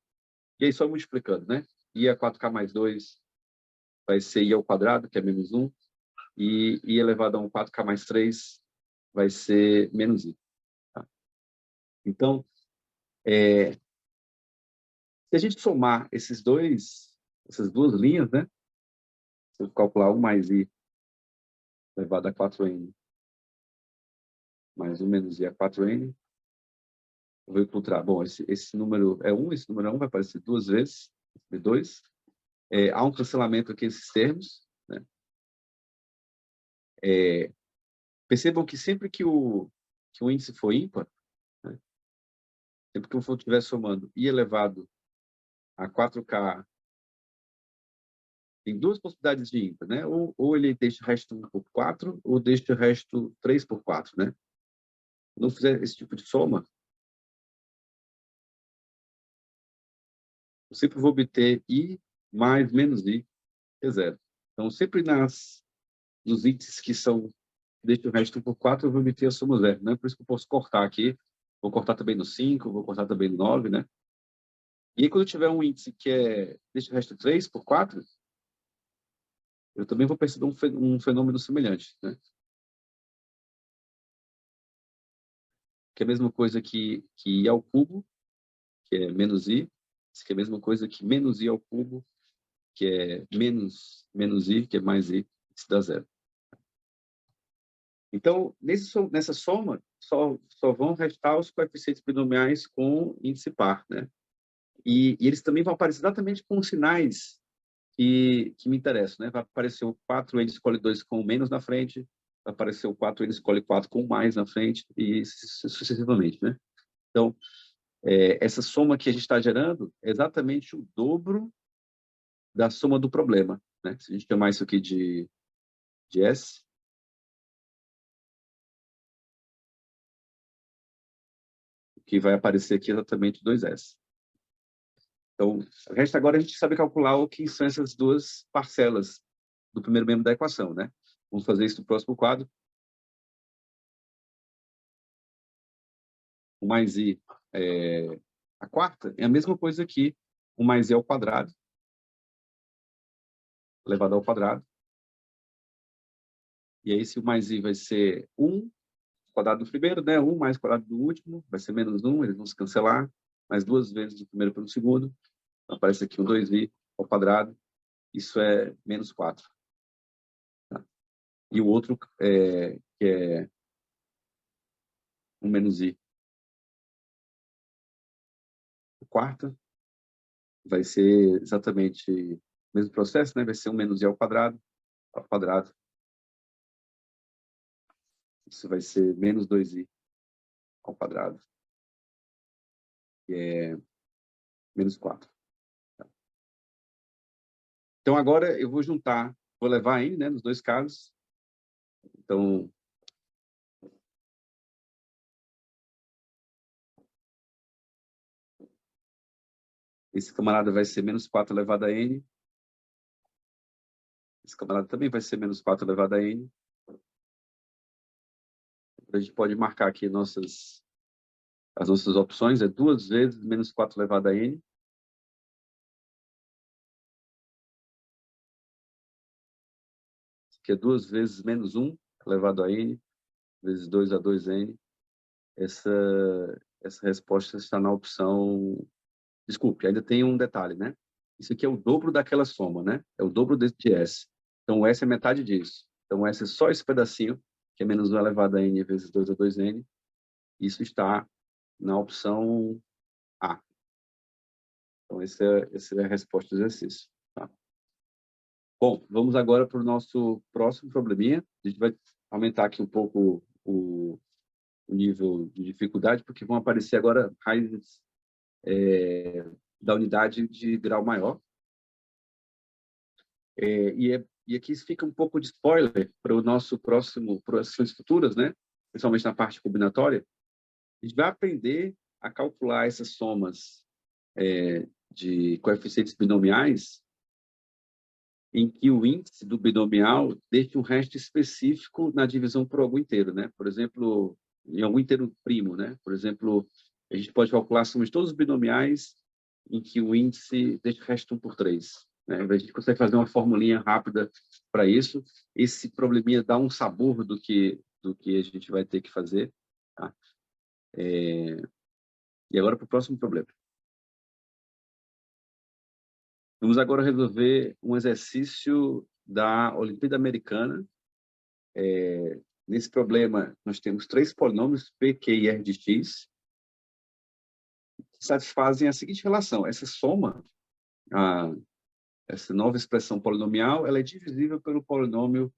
e aí só multiplicando, né? I a 4k mais 2 vai ser i ao quadrado, que é menos 1, e i elevado a 4k mais 3 vai ser menos i. Tá? Então, se a gente somar essas duas linhas, né? Se eu calcular 1 mais i elevado a 4n mais 1 menos i a 4n, eu vou encontrar, bom, esse número é 1, esse número é 1 vai aparecer 2 vezes, 2. Há um cancelamento aqui nesses termos, né? Percebam que sempre que o índice for ímpar, né? Sempre que eu estiver somando i elevado a 4k, tem duas possibilidades de ímpar, né? Ou ele deixa o resto 1 por 4, ou deixa o resto 3 por 4, né? Quando eu fizer esse tipo de soma, eu sempre vou obter i mais menos i, que é zero. Então, sempre nos índices que deixa o resto 1 por 4, eu vou obter a soma zero, né? Por isso que eu posso cortar aqui. Vou cortar também no 5, vou cortar também no 9, né? E aí, quando eu tiver um índice que deixa o resto 3 por 4, eu também vou perceber um fenômeno semelhante, né? Que é a mesma coisa que i ao cubo, que é menos i, isso que é a mesma coisa que menos i ao cubo, que é menos i, que é mais i, isso dá zero. Então, nessa soma, só vão restar os coeficientes binomiais com índice par, né? E eles também vão aparecer exatamente com os sinais que me interessam, né? Vai aparecer o 4, ele escolhe 2 com menos na frente, vai aparecer o 4, ele escolhe 4 com mais na frente, e sucessivamente, né? Então, essa soma que a gente está gerando é exatamente o dobro da soma do problema, né? Se a gente chamar isso aqui de S, o que vai aparecer aqui é exatamente 2S. Então, resta agora a gente saber calcular o que são essas duas parcelas do primeiro membro da equação, né? Vamos fazer isso no próximo quadro. O mais i, a quarta, é a mesma coisa que o mais i ao quadrado, elevado ao quadrado. E aí, se o mais i vai ser 1, quadrado do primeiro, né? 1 mais quadrado do último, vai ser menos 1, eles vão se cancelar, mais duas vezes do primeiro pelo segundo. Então, aparece aqui um 2i ao quadrado, isso é menos 4. Tá? E o outro, que é um menos i. O quarto vai ser exatamente o mesmo processo, né? Vai ser um menos i ao quadrado, ao quadrado. Isso vai ser menos 2i ao quadrado, que é menos 4. Então, agora eu vou juntar, vou levar n, né, nos dois casos. Então, esse camarada vai ser menos 4 elevado a n. Esse camarada também vai ser menos 4 elevado a n. A gente pode marcar aqui as nossas opções, é 2 vezes menos 4 elevado a n. Que é 2 vezes menos 1 elevado a n, vezes 2 a 2n. Essa resposta está na opção... Desculpe, ainda tem um detalhe, né? Isso aqui é o dobro daquela soma, né? É o dobro desse S. Então, o S é metade disso. Então, o S é só esse pedacinho, que é menos 1 elevado a n vezes 2 a 2n. Isso está na opção A. Então, essa é a resposta do exercício. Tá? Bom, vamos agora para o nosso próximo probleminha. A gente vai aumentar aqui um pouco o nível de dificuldade, porque vão aparecer agora raízes da unidade de grau maior. E aqui fica um pouco de spoiler para o nosso próximo, para as ações futuras, né? Principalmente na parte combinatória. A gente vai aprender a calcular essas somas de coeficientes binomiais em que o índice do binomial deixa um resto específico na divisão por algum inteiro, né? Por exemplo, em algum inteiro primo, né? Por exemplo, a gente pode calcular a soma de todos os binomiais em que o índice deixa o resto 1 por 3. Né? A gente consegue fazer uma formulinha rápida para isso. Esse probleminha dá um sabor do que a gente vai ter que fazer. Tá? E agora para o próximo problema. Vamos agora resolver um exercício da Olimpíada Americana. Nesse problema, nós temos 3 polinômios, P, Q e R de x, que satisfazem a seguinte relação. Essa soma, essa nova expressão polinomial, ela é divisível pelo polinômio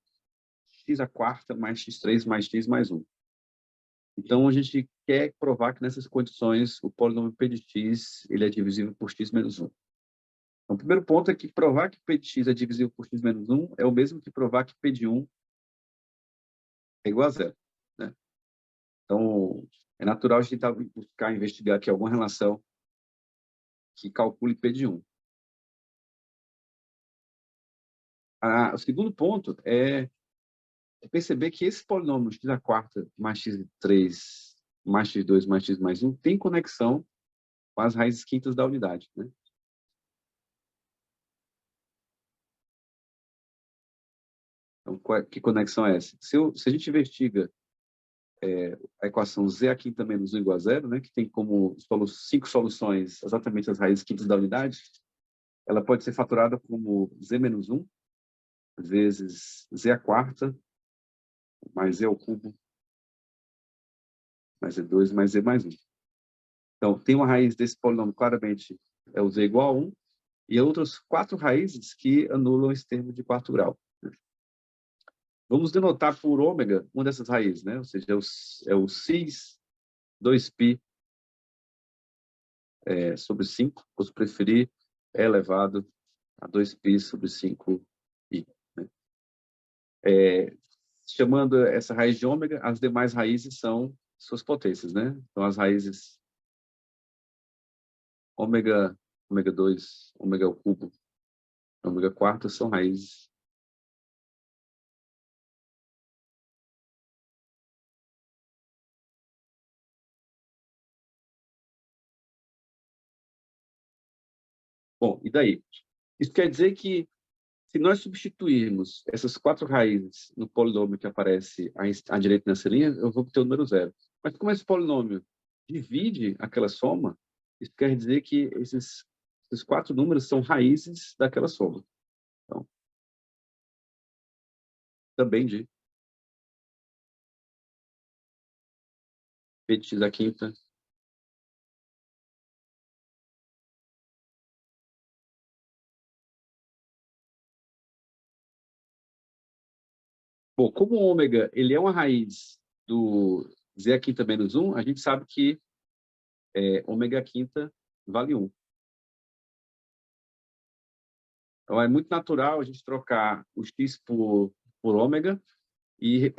x à quarta mais x3 mais x mais 1. Então, a gente quer provar que nessas condições o polinômio p de x ele é divisível por x menos 1. Então, o primeiro ponto é que provar que p de x é divisível por x menos 1 é o mesmo que provar que p de 1 é igual a zero. Né? Então, é natural a gente buscar investigar aqui alguma relação que calcule p de 1. O segundo ponto é perceber que esse polinômio x à quarta mais x3 mais x2 mais x mais 1 tem conexão com as raízes quintas da unidade. Né? Então, que conexão é essa? Se a gente investiga a equação z à quinta menos 1 igual a zero, né, que tem como 5 soluções exatamente as raízes quintas da unidade, ela pode ser fatorada como z menos 1 vezes z à quarta mais z ao cubo mais z2 mais z mais 1. Então, tem uma raiz desse polinômio, claramente, é o z igual a 1, e outras 4 raízes que anulam esse termo de quarto grau. Vamos denotar por ômega uma dessas raízes, né? Ou seja, é o cis 2π sobre 5, ou se preferir, é elevado a 2π sobre 5i. Né? Chamando essa raiz de ômega, as demais raízes são suas potências, né? Então, as raízes ômega 2, ômega ao cubo, ômega quarta são raízes. Bom, e daí? Isso quer dizer que, se nós substituirmos essas 4 raízes no polinômio que aparece à direita nessa linha, eu vou obter o número zero. Mas como esse polinômio divide aquela soma, isso quer dizer que esses 4 números são raízes daquela soma. Então, também de p de x à quinta. Bom, como o ômega ele é uma raiz do z à quinta menos 1, a gente sabe que ômega quinta vale 1. Então, é muito natural a gente trocar o x por ômega e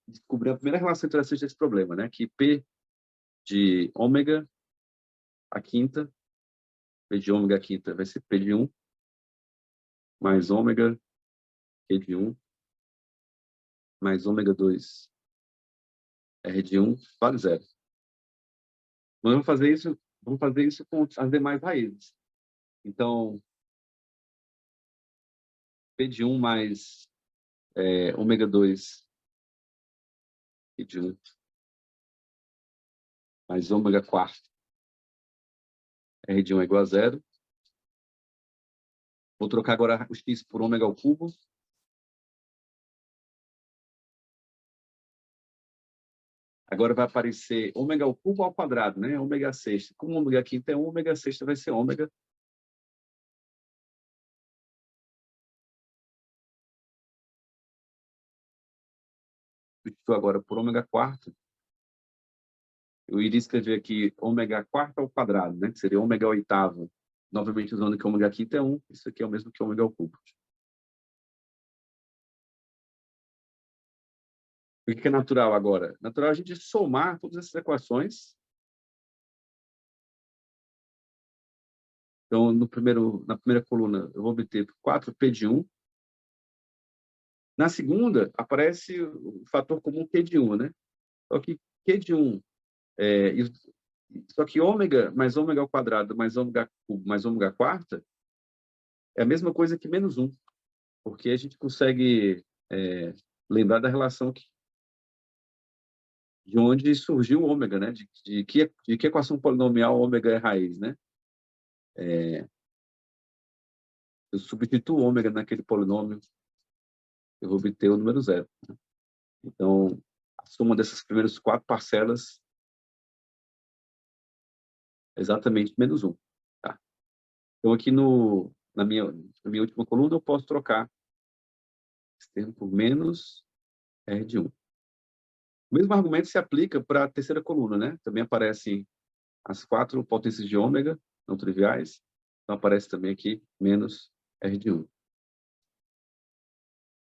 descobrir a primeira relação interessante desse problema, né? Que P de ômega a quinta, P de ômega a quinta vai ser P de 1, mais ômega Q de 1, mais ômega 2 R de 1, vale zero. Nós vamos fazer isso com as demais raízes. Então, P de 1 mais ômega 2 Q de 1, mais ômega quarto R de 1 é igual a zero. Vou trocar agora o x por ômega ao cubo. Agora vai aparecer ômega ao cubo ao quadrado, né? Ômega sexta. Como ômega quinta é 1, ômega sexta vai ser ômega. Substituo agora por ômega quarta. Eu iria escrever aqui ômega quarta ao quadrado, né? Que seria ômega oitava. Novamente usando que ômega quinta é 1. Isso aqui é o mesmo que ômega ao cubo. O que é natural agora? Natural a gente somar todas essas equações. Então, na primeira coluna, eu vou obter 4p de 1. Na segunda, aparece o fator comum Q de 1, né? Só que Q de 1, só que ômega mais ômega ao quadrado mais ômega cubo mais ômega quarta é a mesma coisa que menos 1, porque a gente consegue lembrar da relação de onde surgiu o ômega, né? De que equação polinomial ômega é raiz, né? Eu substituo ômega naquele polinômio, eu vou obter o número zero. Então, a soma dessas primeiras 4 parcelas é exatamente menos 1. Tá? Então, aqui na minha última coluna, eu posso trocar esse termo por menos R de 1. O mesmo argumento se aplica para a terceira coluna, né? Também aparecem as 4 potências de ômega, não triviais. Então, aparece também aqui menos R de 1.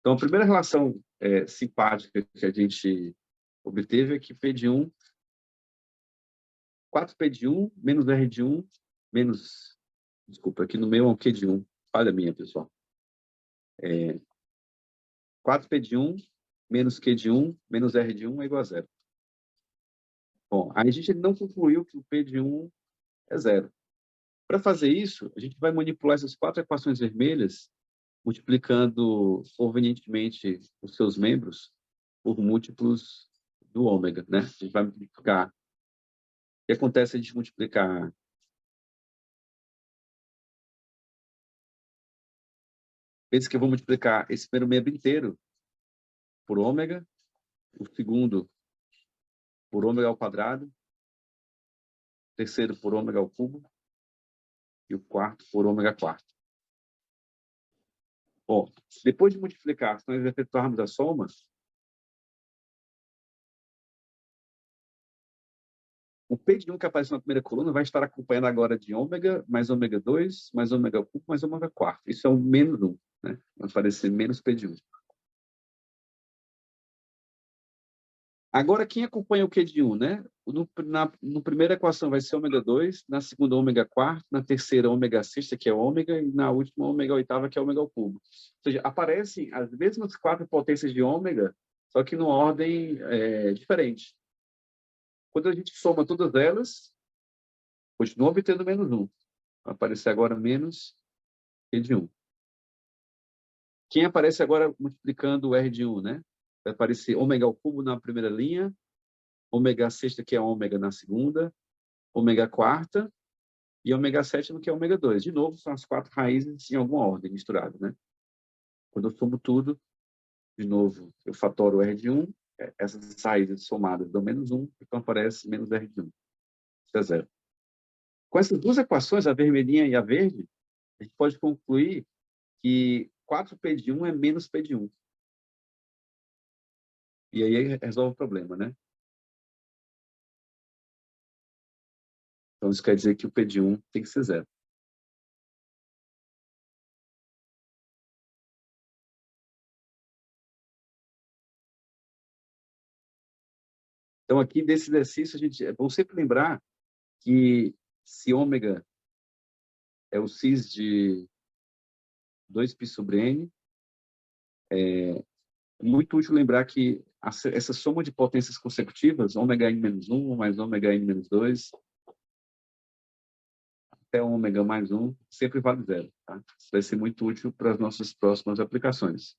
Então, a primeira relação simpática que a gente obteve é que P de 1, 4P de 1 menos R de 1 menos... Desculpa, aqui no meio é um Q de 1. Falha minha, pessoal. 4P de 1 menos Q de 1 menos R de 1 é igual a zero. Bom, aí a gente não concluiu que o P de 1 é zero. Para fazer isso, a gente vai manipular essas 4 equações vermelhas, multiplicando convenientemente os seus membros por múltiplos do ômega, né? A gente vai multiplicar. O que acontece se a gente multiplicar vezes que eu vou multiplicar esse primeiro membro inteiro por ômega, o segundo por ômega ao quadrado, o terceiro por ômega ao cubo e o quarto por ômega quarto. Bom, depois de multiplicar, se nós efetuarmos a soma, o P de 1 que aparece na primeira coluna vai estar acompanhando agora de ômega, mais ômega 2, mais ômega cubo, mais ômega quarto. Isso é um menos 1, né? Vai aparecer menos P de 1. Agora, quem acompanha o Q de 1, né? Na primeira equação vai ser ômega 2, na segunda ômega quarto, na terceira ômega sexta, que é ômega, e na última ômega oitava, que é ômega ao cubo. Ou seja, aparecem as mesmas 4 potências de ômega, só que numa ordem diferente. Quando a gente soma todas elas, continua obtendo menos 1. Vai aparecer agora menos Q de 1. Quem aparece agora multiplicando o R de 1, né? Vai aparecer ômega ao cubo na primeira linha, ômega sexta, que é ômega na segunda, ômega quarta e ômega sétima, que é ômega 2. De novo, são as 4 raízes em alguma ordem misturada, né? Quando eu somo tudo, de novo, eu fatoro o R de 1, essas raízes somadas dão menos 1, então aparece menos R de 1. Isso é zero. Com essas duas equações, a vermelhinha e a verde, a gente pode concluir que 4P de 1 é menos P de 1. E aí resolve o problema, né? Então, isso quer dizer que o P de 1 tem que ser zero. Então, aqui desse exercício, é bom sempre lembrar que se ômega é o cis de 2π sobre n, é muito útil lembrar que essa soma de potências consecutivas, ômega n menos 1 mais ômega n menos 2, até ômega mais 1, sempre vale zero. Tá? Isso vai ser muito útil para as nossas próximas aplicações.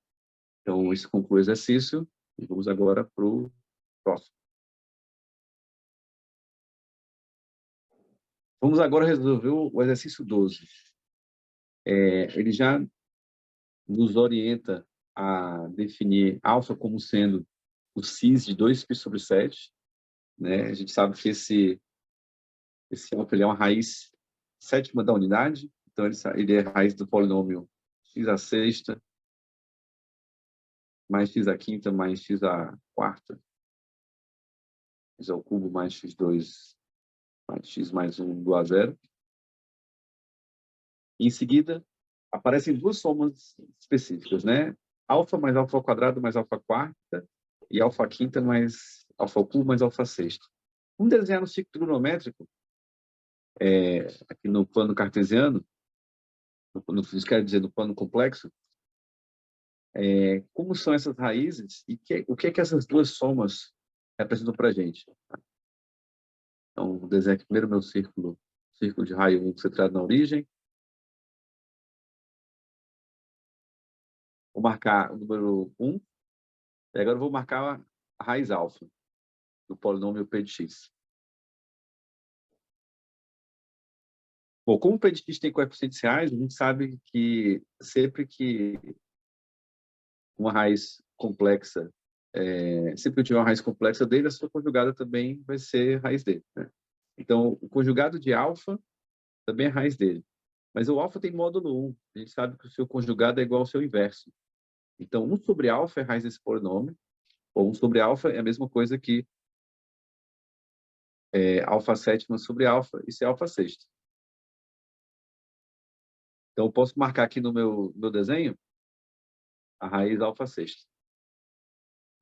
Então, isso conclui o exercício. E vamos agora para o próximo. Vamos agora resolver o exercício 12. Ele já nos orienta a definir alfa como sendo o cis de 2π sobre 7. Né? A gente sabe que esse alfa ele é uma raiz sétima da unidade, então ele é raiz do polinômio x à sexta mais x à quinta mais x à quarta, x ao cubo mais x2 mais x mais 1 igual a zero. E, em seguida, aparecem duas somas específicas, né? Alfa mais alfa ao quadrado mais alfa quarta e alfa quinta mais alfa ao cubo mais alfa sexta. Vamos desenhar no ciclo trigonométrico, aqui no plano cartesiano, isso quer dizer no plano complexo, como são essas raízes e o que é que essas duas somas representam para a gente. Então, vou desenhar aqui primeiro meu círculo de raio 1 centrado na origem. Vou marcar o número 1, e agora eu vou marcar a raiz alfa do polinômio P de x. Bom, como o P de x tem coeficientes reais, a gente sabe que sempre que uma raiz complexa, sempre que eu tiver uma raiz complexa dele, a sua conjugada também vai ser raiz dele. Né? Então, o conjugado de alfa também é raiz dele. Mas o alfa tem módulo 1. A gente sabe que o seu conjugado é igual ao seu inverso. Então, 1 sobre alfa é raiz desse polinômio, ou 1 sobre alfa é a mesma coisa que alfa sétima sobre alfa, isso é alfa sexta. Então, eu posso marcar aqui no meu desenho a raiz alfa sexta.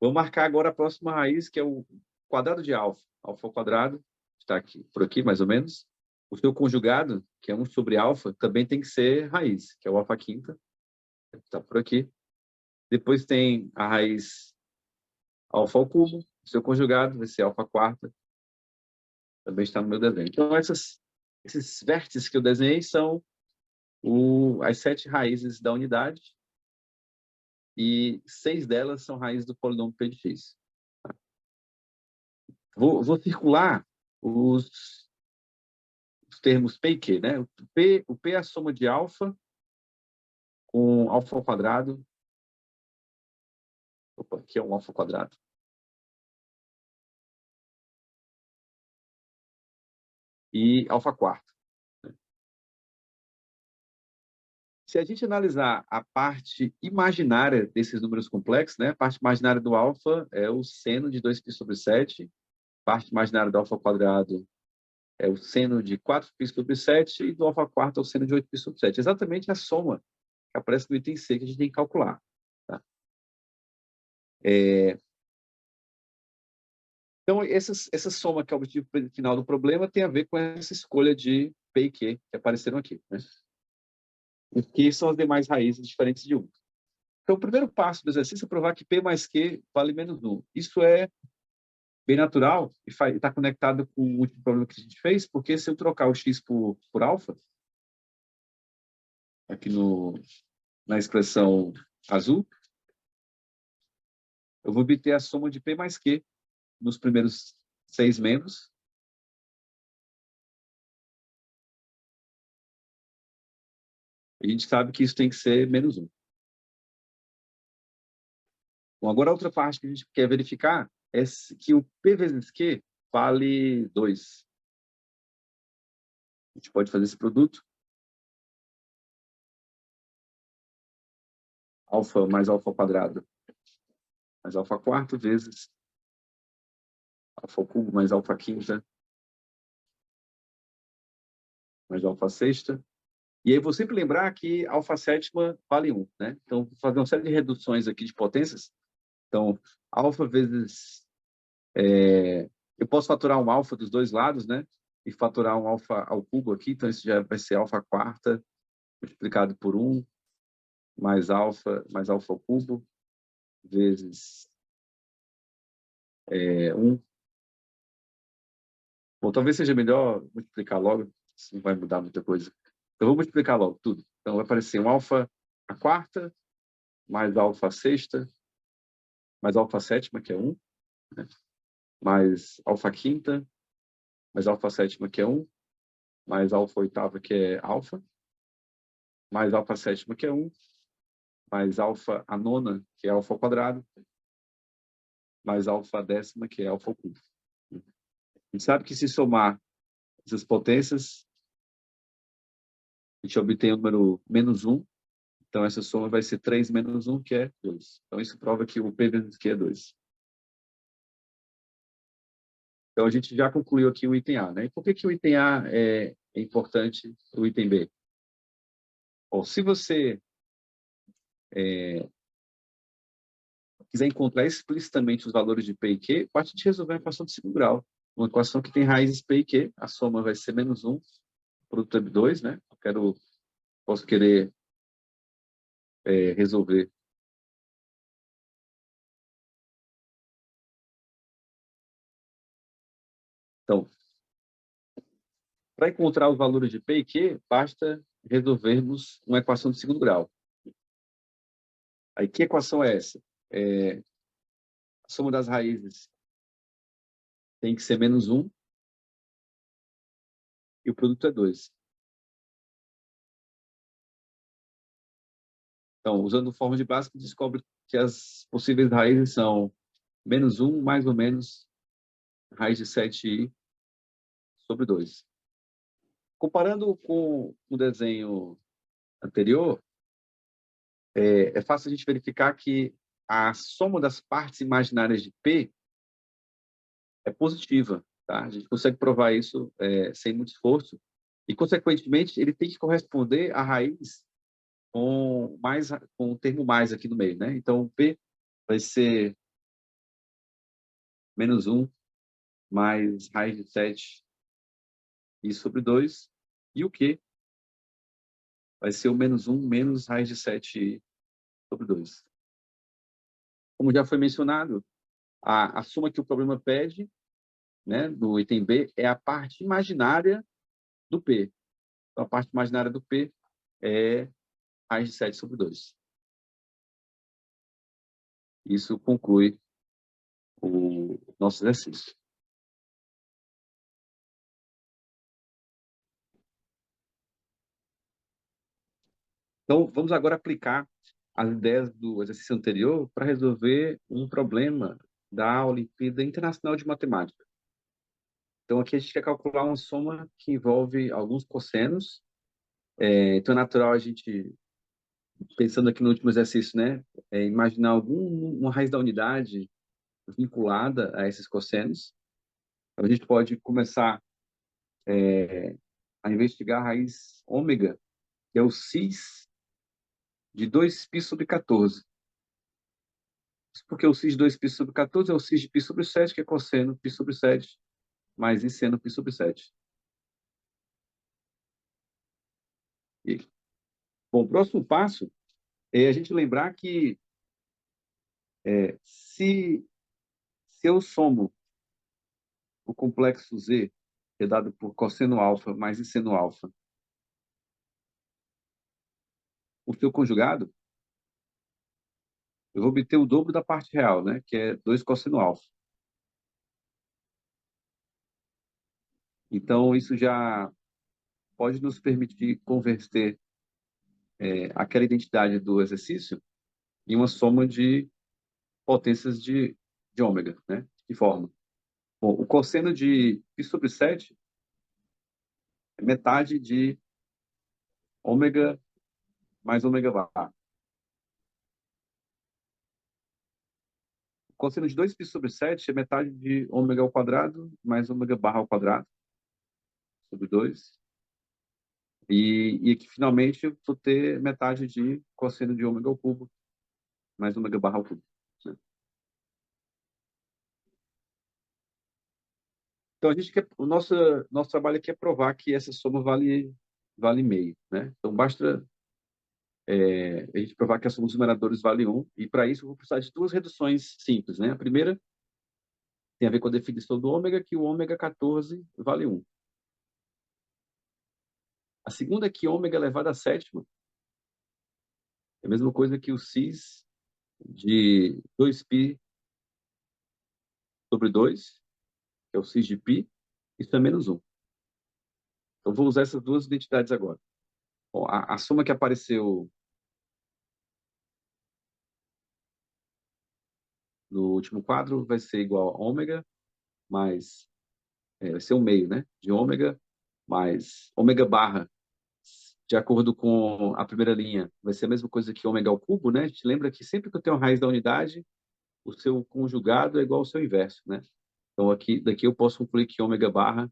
Vou marcar agora a próxima raiz, que é o quadrado de alfa. Alfa ao quadrado, está aqui, por aqui, mais ou menos. O seu conjugado, que é 1 sobre alfa, também tem que ser raiz, que é o alfa quinta. Está por aqui. Depois tem a raiz alfa ao cubo. O seu conjugado vai ser alfa quarta. Também está no meu desenho. Então, esses vértices que eu desenhei são as 7 raízes da unidade e 6 delas são raízes do polinômio P de x. Vou circular os termos P e Q, né? O P é a soma de alfa com alfa ao quadrado. Opa, aqui é um alfa ao quadrado. E alfa quarto. Se a gente analisar a parte imaginária desses números complexos, né? A parte imaginária do alfa é o seno de 2π/7, a parte imaginária do alfa ao quadrado é o seno de 4π/7 e do alfa quarto é o seno de 8π/7. Exatamente a soma que aparece no item C que a gente tem que calcular. Tá? Então, essa soma que é o objetivo final do problema tem a ver com essa escolha de P e Q que apareceram aqui. Né? E que são as demais raízes diferentes de 1. Então, o primeiro passo do exercício é provar que P mais Q vale menos 1. Isso é bem natural e está conectado com o último problema que a gente fez, porque se eu trocar o x por alfa, aqui na expressão azul, eu vou obter a soma de P mais Q nos primeiros 6 membros. A gente sabe que isso tem que ser menos 1. Bom, agora a outra parte que a gente quer verificar é que o P vezes Q vale 2. A gente pode fazer esse produto. Alfa mais alfa ao quadrado mais alfa quarto vezes alfa ao cubo mais alfa quinta mais alfa sexta. E aí vou sempre lembrar que alfa sétima vale 1. Né? Então, vou fazer uma série de reduções aqui de potências. Então, alfa vezes... eu posso fatorar um alfa dos dois lados, né? E fatorar um alfa ao cubo aqui. Então, isso já vai ser alfa quarta multiplicado por 1 mais alfa ao cubo vezes 1. Bom, talvez seja melhor multiplicar logo, isso não vai mudar muita coisa. Então, vou multiplicar logo tudo. Então, vai aparecer um alfa à quarta, mais alfa à sexta, mais alfa sétima, que é 1, né? Mais alfa quinta, mais alfa sétima, que é 1, mais alfa oitava, que é alfa, mais alfa sétima, que é 1, mais alfa a nona, que é alfa ao quadrado, mais alfa décima, que é alfa ao cubo. A gente sabe que se somar essas potências, a gente obtém o número menos 1. Então, essa soma vai ser 3 menos 1, que é 2. Então, isso prova que o P vezes Q é 2. Então, a gente já concluiu aqui o item A. Né? E por que o item A é importante o item B? Bom, se você quiser encontrar explicitamente os valores de P e Q, basta a gente resolver a equação de segundo grau. Uma equação que tem raízes P e Q, a soma vai ser menos 1, produto é 2, né? Posso querer resolver. Então, para encontrar os valores de P e Q, basta resolvermos uma equação de segundo grau. Aí, que equação é essa? A soma das raízes tem que ser menos 1 e o produto é 2. Então, usando forma de Bhaskara, descobre que as possíveis raízes são menos 1 mais ou menos raiz de 7i sobre 2. Comparando com o desenho anterior, é fácil a gente verificar que a soma das partes imaginárias de P é positiva. Tá? A gente consegue provar isso sem muito esforço. E, consequentemente, ele tem que corresponder à raiz com o termo mais aqui no meio. Né? Então, o P vai ser menos 1 mais raiz de 7 i sobre 2. E o Q vai ser o menos 1 menos raiz de 7i sobre 2. Como já foi mencionado, a soma que o problema pede, né, do item B, é a parte imaginária do P. Então, a parte imaginária do P é raiz de 7 sobre 2. Isso conclui o nosso exercício. Então, vamos agora aplicar as ideias do exercício anterior para resolver um problema da Olimpíada Internacional de Matemática. Então, aqui a gente quer calcular uma soma que envolve alguns cossenos. Então, é natural a gente, pensando aqui no último exercício, né, imaginar alguma raiz da unidade vinculada a esses cossenos. Então, a gente pode começar a investigar a raiz ômega, que é o cis de 2π sobre 14. Porque o cis de 2π sobre 14 é o cis de π sobre 7, que é cosseno π sobre 7, mais i seno π sobre 7. E, bom, o próximo passo é a gente lembrar que se, se eu somo o complexo Z, que é dado por cosseno alfa mais i seno alfa, o seu conjugado, eu vou obter o dobro da parte real, né, que é 2 cosseno alfa. Então, isso já pode nos permitir converter aquela identidade do exercício em uma soma de potências de ômega, né? De forma. Bom, o cosseno de π sobre 7 é metade de ômega mais ômega barra. O cosseno de 2π sobre 7 é metade de ômega ao quadrado mais ômega barra ao quadrado sobre 2. E aqui, finalmente, eu vou ter metade de cosseno de ômega ao cubo mais ômega barra ao cubo. Né? Então, a gente quer, o nosso trabalho aqui é provar que essa soma vale meio. Né? Então, basta a gente provar que a soma dos numeradores vale 1, e para isso eu vou precisar de duas reduções simples. Né? A primeira tem a ver com a definição do ômega, que o ômega 14 vale 1. A segunda é que ômega elevado à sétima é a mesma coisa que o cis de 2π sobre 2, que é o cis de π, isso é menos 1. Então, vou usar essas duas identidades agora. Bom, a soma que apareceu no último quadro vai ser igual a ômega mais, vai ser um meio, né? De ômega mais ômega barra, de acordo com a primeira linha, vai ser a mesma coisa que ômega ao cubo, né? A gente lembra que sempre que eu tenho a raiz da unidade, o seu conjugado é igual ao seu inverso, né? Então, daqui eu posso concluir que ômega barra,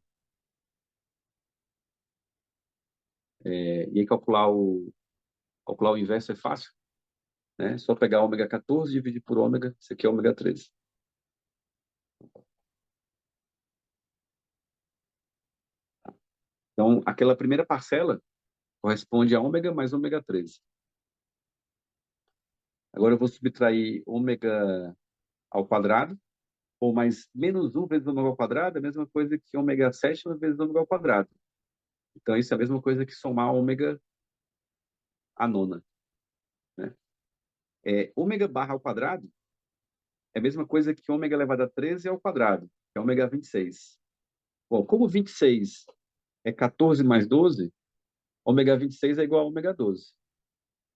e aí calcular o inverso é fácil, né? É só pegar ômega 14 e dividir por ômega, isso aqui é ômega 13. Então, aquela primeira parcela corresponde a ômega mais ômega 13. Agora eu vou subtrair ômega ao quadrado, ou mais menos 1 vezes ômega ao quadrado é a mesma coisa que ômega sétima vezes ômega ao quadrado. Então, isso é a mesma coisa que somar ômega à nona. Né? Ômega barra ao quadrado é a mesma coisa que ômega elevado a 13 ao quadrado, que é ômega 26. Bom, como 26 é 14 mais 12, ômega 26 é igual a ômega 12.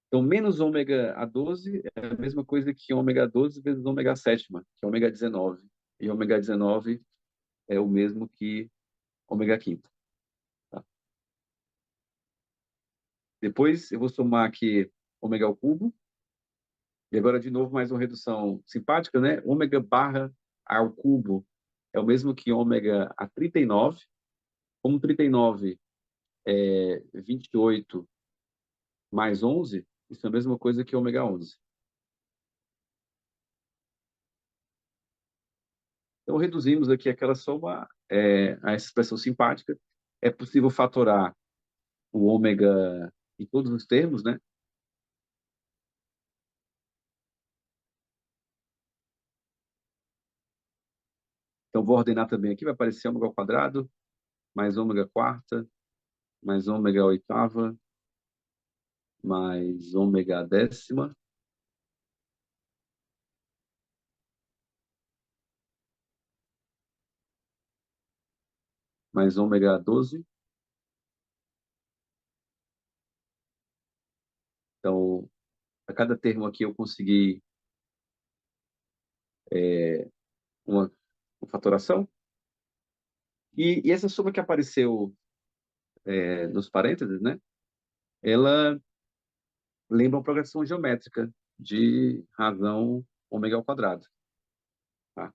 Então, menos ômega a 12 é a mesma coisa que ômega 12 vezes ômega sétima, que é ômega 19. E ômega 19 é o mesmo que ômega quinta. Tá? Depois, eu vou somar aqui ômega ao cubo. E agora, de novo, mais uma redução simpática, né? Ômega barra ao cubo é o mesmo que ômega a 39. Como 39 é 28 mais 11, isso é a mesma coisa que ômega 11. Então, reduzimos aqui aquela soma a essa expressão simpática. É possível fatorar o ômega em todos os termos, né? Então, vou ordenar também aqui, vai aparecer ômega ao quadrado, mais ômega quarta, mais ômega oitava, mais ômega décima, mais ômega 12, Então, a cada termo aqui eu consegui uma, uma fatoração. E essa soma que apareceu nos parênteses, né? Ela lembra uma progressão geométrica de razão ômega ao quadrado. Tá?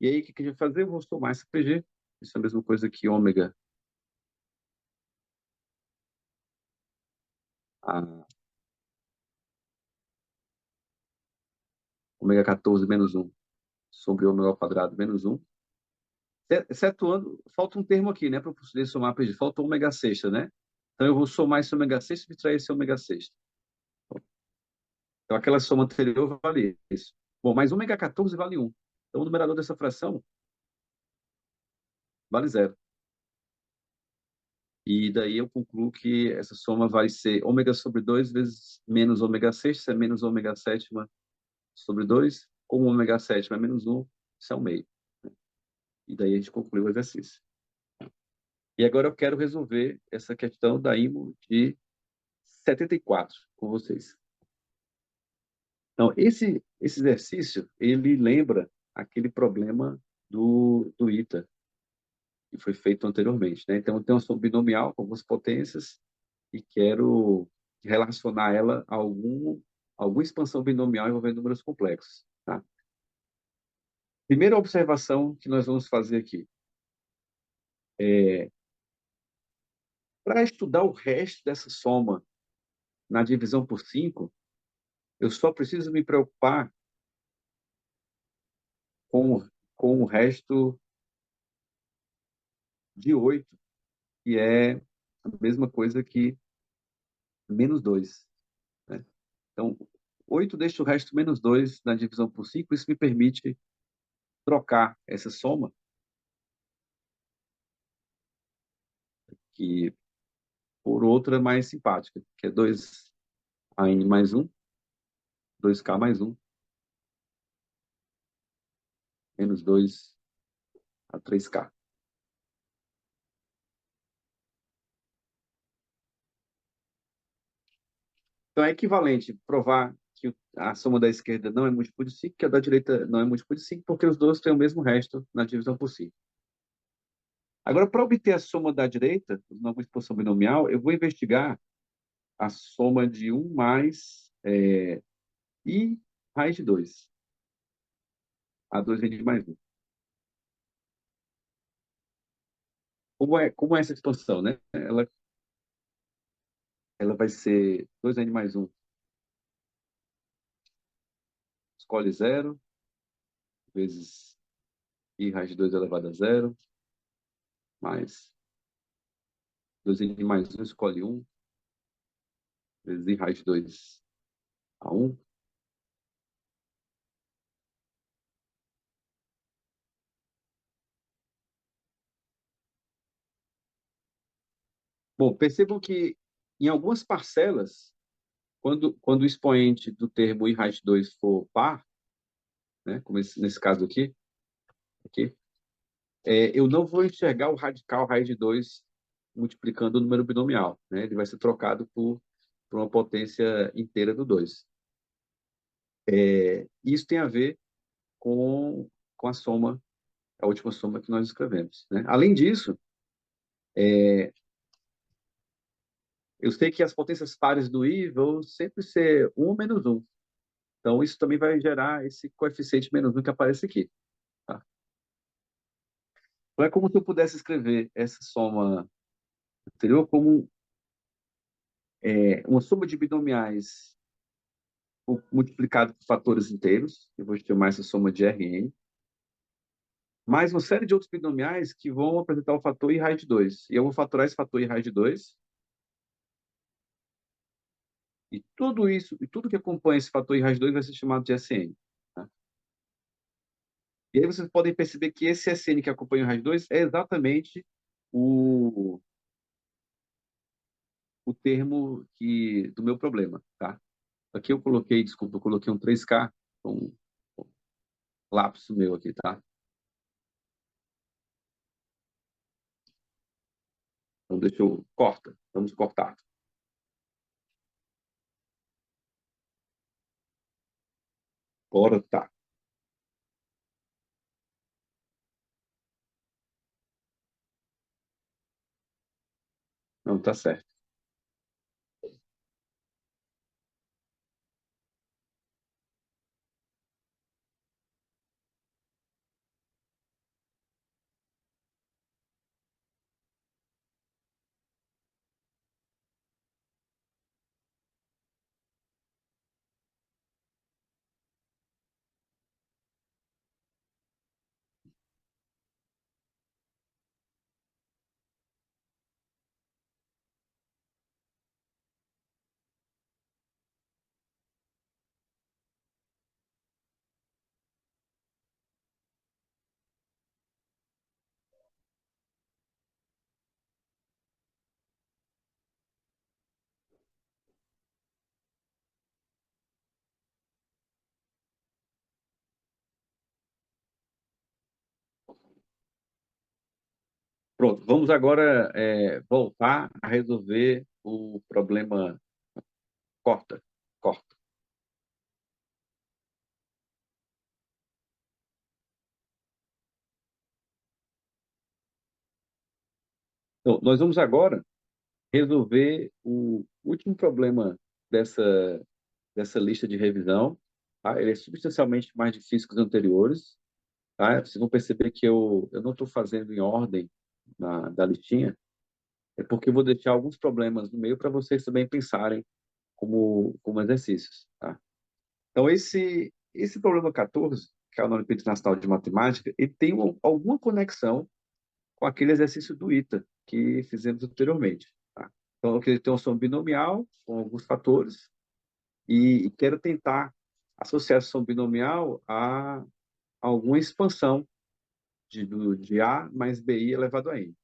E aí, o que a gente vai fazer? Eu vou somar essa PG. Isso é a mesma coisa que ômega a ômega 14 menos um sobre ômega ao quadrado menos um. Excetuando, falta um termo aqui, né? Para eu poder somar a PG. Falta o ômega sexta, né? Então, eu vou somar esse ômega sexta e subtrair esse ômega sexta. Então, aquela soma anterior vale isso. Bom, mas ômega 14 vale um. Então, o numerador dessa fração vale zero. E daí eu concluo que essa soma vai ser ômega sobre 2 vezes menos ômega sexta, é menos ômega sétima sobre 2, ou ômega sétima é menos um, isso é um meio. E daí a gente conclui o exercício. E agora eu quero resolver essa questão da IMO de 74 com vocês. Então, esse exercício, ele lembra aquele problema do ITA, que foi feito anteriormente, né? Então, eu tenho uma soma binomial com algumas potências e quero relacionar ela a alguma expansão binomial envolvendo números complexos, tá? Primeira observação que nós vamos fazer aqui. Para estudar o resto dessa soma na divisão por 5, eu só preciso me preocupar com o resto de 8, que é a mesma coisa que menos 2, né? Então, 8 deixa o resto menos 2 na divisão por 5, isso me permite trocar essa soma, que por outra mais simpática, que é 2AN mais 1, 2K mais 1, menos 2 a 3K. Então, é equivalente provar que a soma da esquerda não é múltiplo de 5, que a da direita não é múltiplo de 5, porque os dois têm o mesmo resto na divisão por 5. Agora, para obter a soma da direita, na expansão binomial, eu vou investigar a soma de 1 mais I raiz de 2, a 2N mais 1. Como é essa expansão, né? Ela vai ser 2N mais 1, escolhe zero, vezes I raiz de 2 elevado a zero, mais 2N mais 1, escolhe um, vezes I raiz de 2 a um. Bom, percebam que em algumas parcelas, quando o expoente do termo I raiz de 2 for par, né, como nesse caso aqui, eu não vou enxergar o radical raiz de 2 multiplicando o número binomial, né? Ele vai ser trocado por uma potência inteira do 2. Isso tem a ver com a soma, a última soma que nós escrevemos, né? Além disso, eu sei que as potências pares do I vão sempre ser 1 menos 1. Então, isso também vai gerar esse coeficiente menos 1 que aparece aqui. Tá? Então, é como se eu pudesse escrever essa soma anterior como uma soma de binomiais multiplicado por fatores inteiros, eu vou chamar essa soma de Rn, mais uma série de outros binomiais que vão apresentar o fator I raiz de 2. E eu vou fatorar esse fator I raiz de 2. E tudo isso, e tudo que acompanha esse fator I raiz de 2 vai ser chamado de Sn. Tá? E aí vocês podem perceber que esse Sn que acompanha o I raiz de 2 é exatamente o, o termo do meu problema. Tá? Aqui eu coloquei, desculpa, eu coloquei um 3K, um lapso meu aqui, tá? Então deixa eu, vamos cortar. Bora, tá. Não, tá certo. Pronto, vamos agora voltar a resolver o problema corta. Corta. Então, nós vamos agora resolver o último problema dessa, dessa lista de revisão. Tá? Ele é substancialmente mais difícil que os anteriores. Tá? Vocês vão perceber que eu não estou fazendo em ordem da listinha, é porque eu vou deixar alguns problemas no meio para vocês também pensarem como exercícios. Tá? Então, esse problema 14, que é o Olimpíada Nacional de Matemática, ele tem alguma conexão com aquele exercício do ITA que fizemos anteriormente. Tá? Então, eu queria ter uma soma binomial com alguns fatores e quero tentar associar a soma binomial a alguma expansão de A mais BI elevado a N.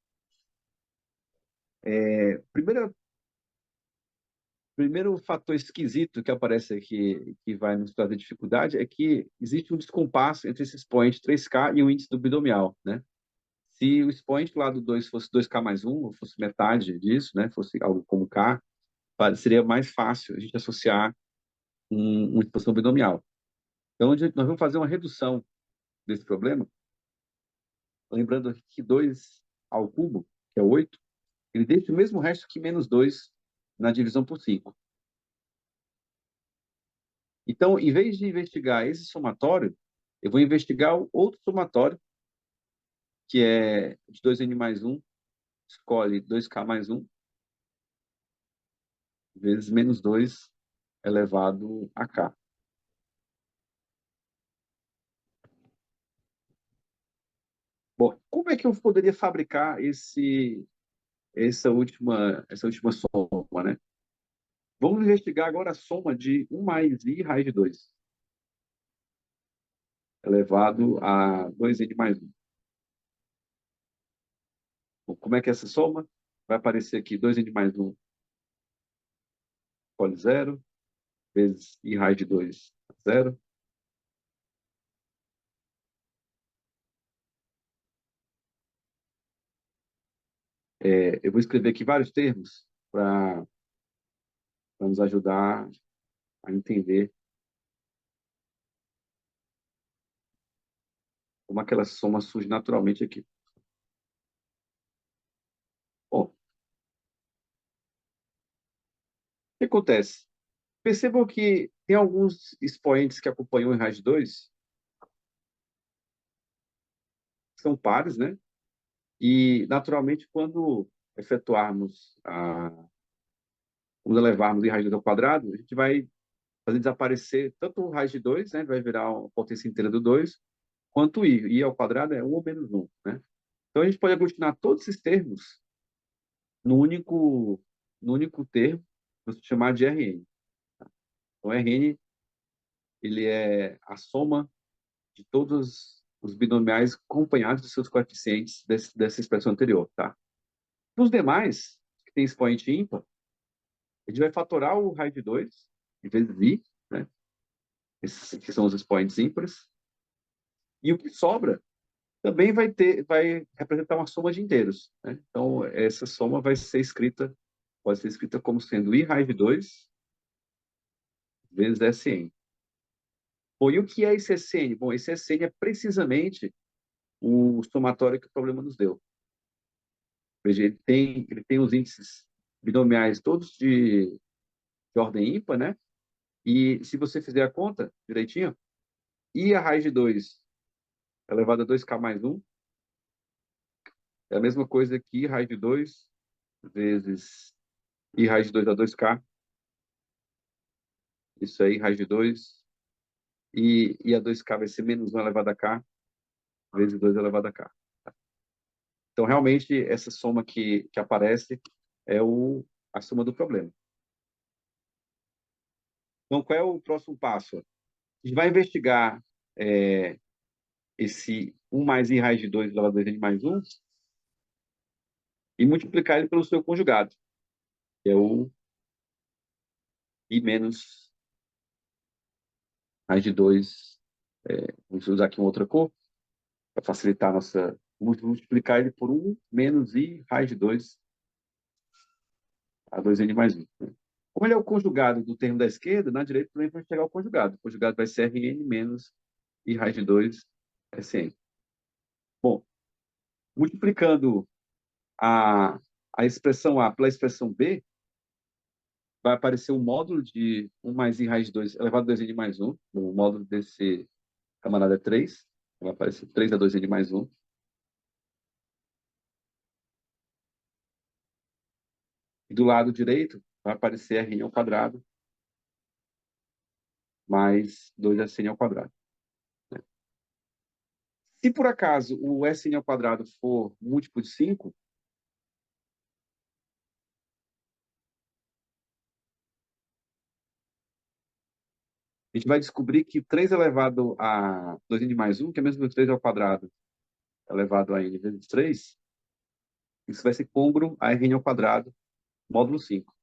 Primeiro fator esquisito que aparece aqui, que vai nos trazer dificuldade, é que existe um descompasso entre esse expoente 3K e o índice do binomial, né? Se o expoente lá do 2 fosse 2K mais 1, ou fosse metade disso, né? Fosse algo como K, seria mais fácil a gente associar uma expansão binomial. Então, nós vamos fazer uma redução desse problema, lembrando aqui que 2 ao cubo, que é 8, ele deixa o mesmo resto que menos 2 na divisão por 5. Então, em vez de investigar esse somatório, eu vou investigar o outro somatório, que é de 2n mais 1, escolhe 2k mais 1, vezes menos 2 elevado a k. Bom, como é que eu poderia fabricar essa última soma, né? Vamos investigar agora a soma de 1 mais i raiz de 2, elevado a 2n mais 1. Bom, como é que é essa soma? Vai aparecer aqui 2n mais 1, escolhe 0, vezes i raiz de 2, 0. Eu vou escrever aqui vários termos para nos ajudar a entender como aquela soma surge naturalmente aqui. Bom, o que acontece? Percebam que tem alguns expoentes que acompanham o raiz de 2, que são pares, né? E, naturalmente, quando levarmos i raiz de 2 ao quadrado, a gente vai fazer desaparecer tanto o raiz de 2, né? Vai virar uma potência inteira do 2, quanto o i. I ao quadrado é 1 ou menos 1, né? Então, a gente pode aglutinar todos esses termos no único termo, vamos chamar de Rn. Então, Rn ele é a soma de todos os binomiais acompanhados dos seus coeficientes dessa expressão anterior, tá? Nos demais, que tem expoente ímpar, a gente vai fatorar o raio de 2, vezes i, né? Esses que são os expoentes ímpares, e o que sobra também vai representar uma soma de inteiros, né? Então, essa soma pode ser escrita como sendo i raiz de 2 vezes Sn. Bom, e o que é esse SN? Bom, esse SN é precisamente o somatório que o problema nos deu. Veja, ele tem os índices binomiais todos de ordem ímpar, né? E se você fizer a conta direitinho, I a raiz de 2 elevado a 2k mais 1 é a mesma coisa que I raiz de 2 vezes I raiz de 2 a 2k. Isso aí, raiz de 2. E a 2k vai ser menos 1 elevado a k vezes 2 elevado a k. Então, realmente, essa soma que aparece é a soma do problema. Então, qual é o próximo passo? A gente vai investigar esse 1 mais I raiz de 2 elevado a 2n mais 1 e multiplicar ele pelo seu conjugado, que é o I menos raiz de 2. Vamos usar aqui uma outra cor para facilitar a nossa... Vamos multiplicar ele por 1 menos I raiz de 2 a 2n mais 1. Como ele é o conjugado do termo da esquerda, na direita também vai chegar o conjugado. O conjugado vai ser Rn menos I raiz de 2 Sn. Bom, multiplicando a, a expressão A pela expressão B, vai aparecer o módulo de 1 mais I raiz de 2 elevado a 2n mais 1. O módulo desse camarada é 3. Vai aparecer 3 a 2n mais 1. E do lado direito vai aparecer Rn ao quadrado mais 2Sn ao quadrado. Se por acaso o Sn ao quadrado for múltiplo de 5, a gente vai descobrir que 3 elevado a 2n mais 1, que é mesmo que 3 ao quadrado elevado a n vezes 3, isso vai ser côngruo a Rn ao quadrado, módulo 5.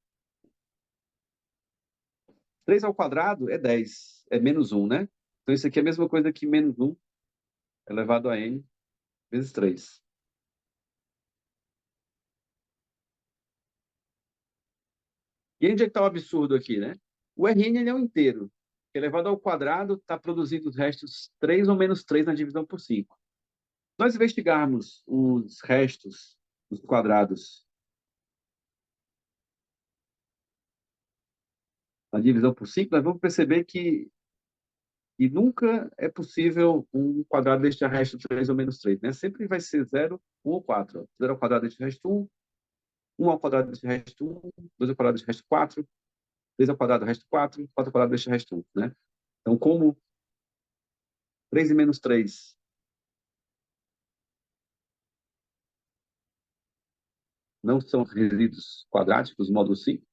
3 ao quadrado é 10, é menos 1, né? Então isso aqui é a mesma coisa que menos 1 elevado a n vezes 3. E onde é que está o absurdo aqui, né? O Rn ele é um inteiro. Elevado ao quadrado está produzindo os restos 3 ou menos 3 na divisão por 5. Se nós investigarmos os restos dos quadrados na divisão por 5, nós vamos perceber que nunca é possível um quadrado deixar resto 3 ou menos 3, né? Sempre vai ser 0, 1 ou 4. 0 ao quadrado deixa resto 1, 1 ao quadrado deixa resto 1, 2 ao quadrado deixa resto 4, 3 ao quadrado resto 4, 4 ao quadrado deixa resto 1, né? Então, como 3 e menos 3 não são resíduos quadráticos, módulo 5,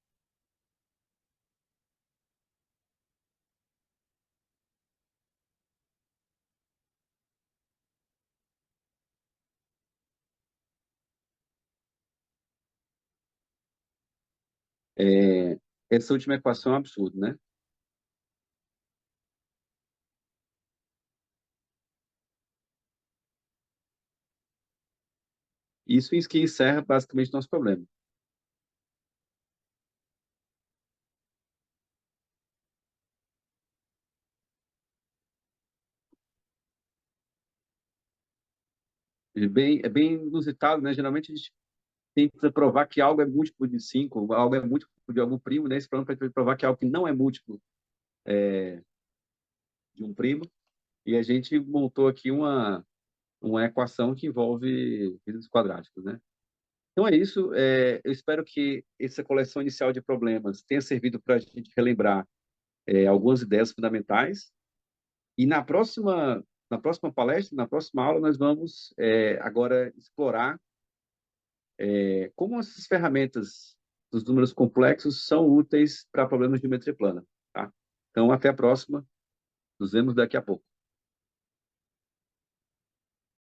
essa última equação é um absurdo, né? Isso que encerra basicamente nosso problema. É bem inusitado, né? Geralmente a gente tenta provar que algo é múltiplo de 5, algo é múltiplo de algum primo, né? Esse problema para provar que algo que não é múltiplo de um primo, e a gente montou aqui uma equação que envolve resíduos quadráticos, né? Então é isso. Eu espero que essa coleção inicial de problemas tenha servido para a gente relembrar algumas ideias fundamentais. E na próxima palestra, na próxima aula, nós vamos agora explorar como essas ferramentas dos números complexos são úteis para problemas de geometria plana. Tá? Então, até a próxima. Nos vemos daqui a pouco.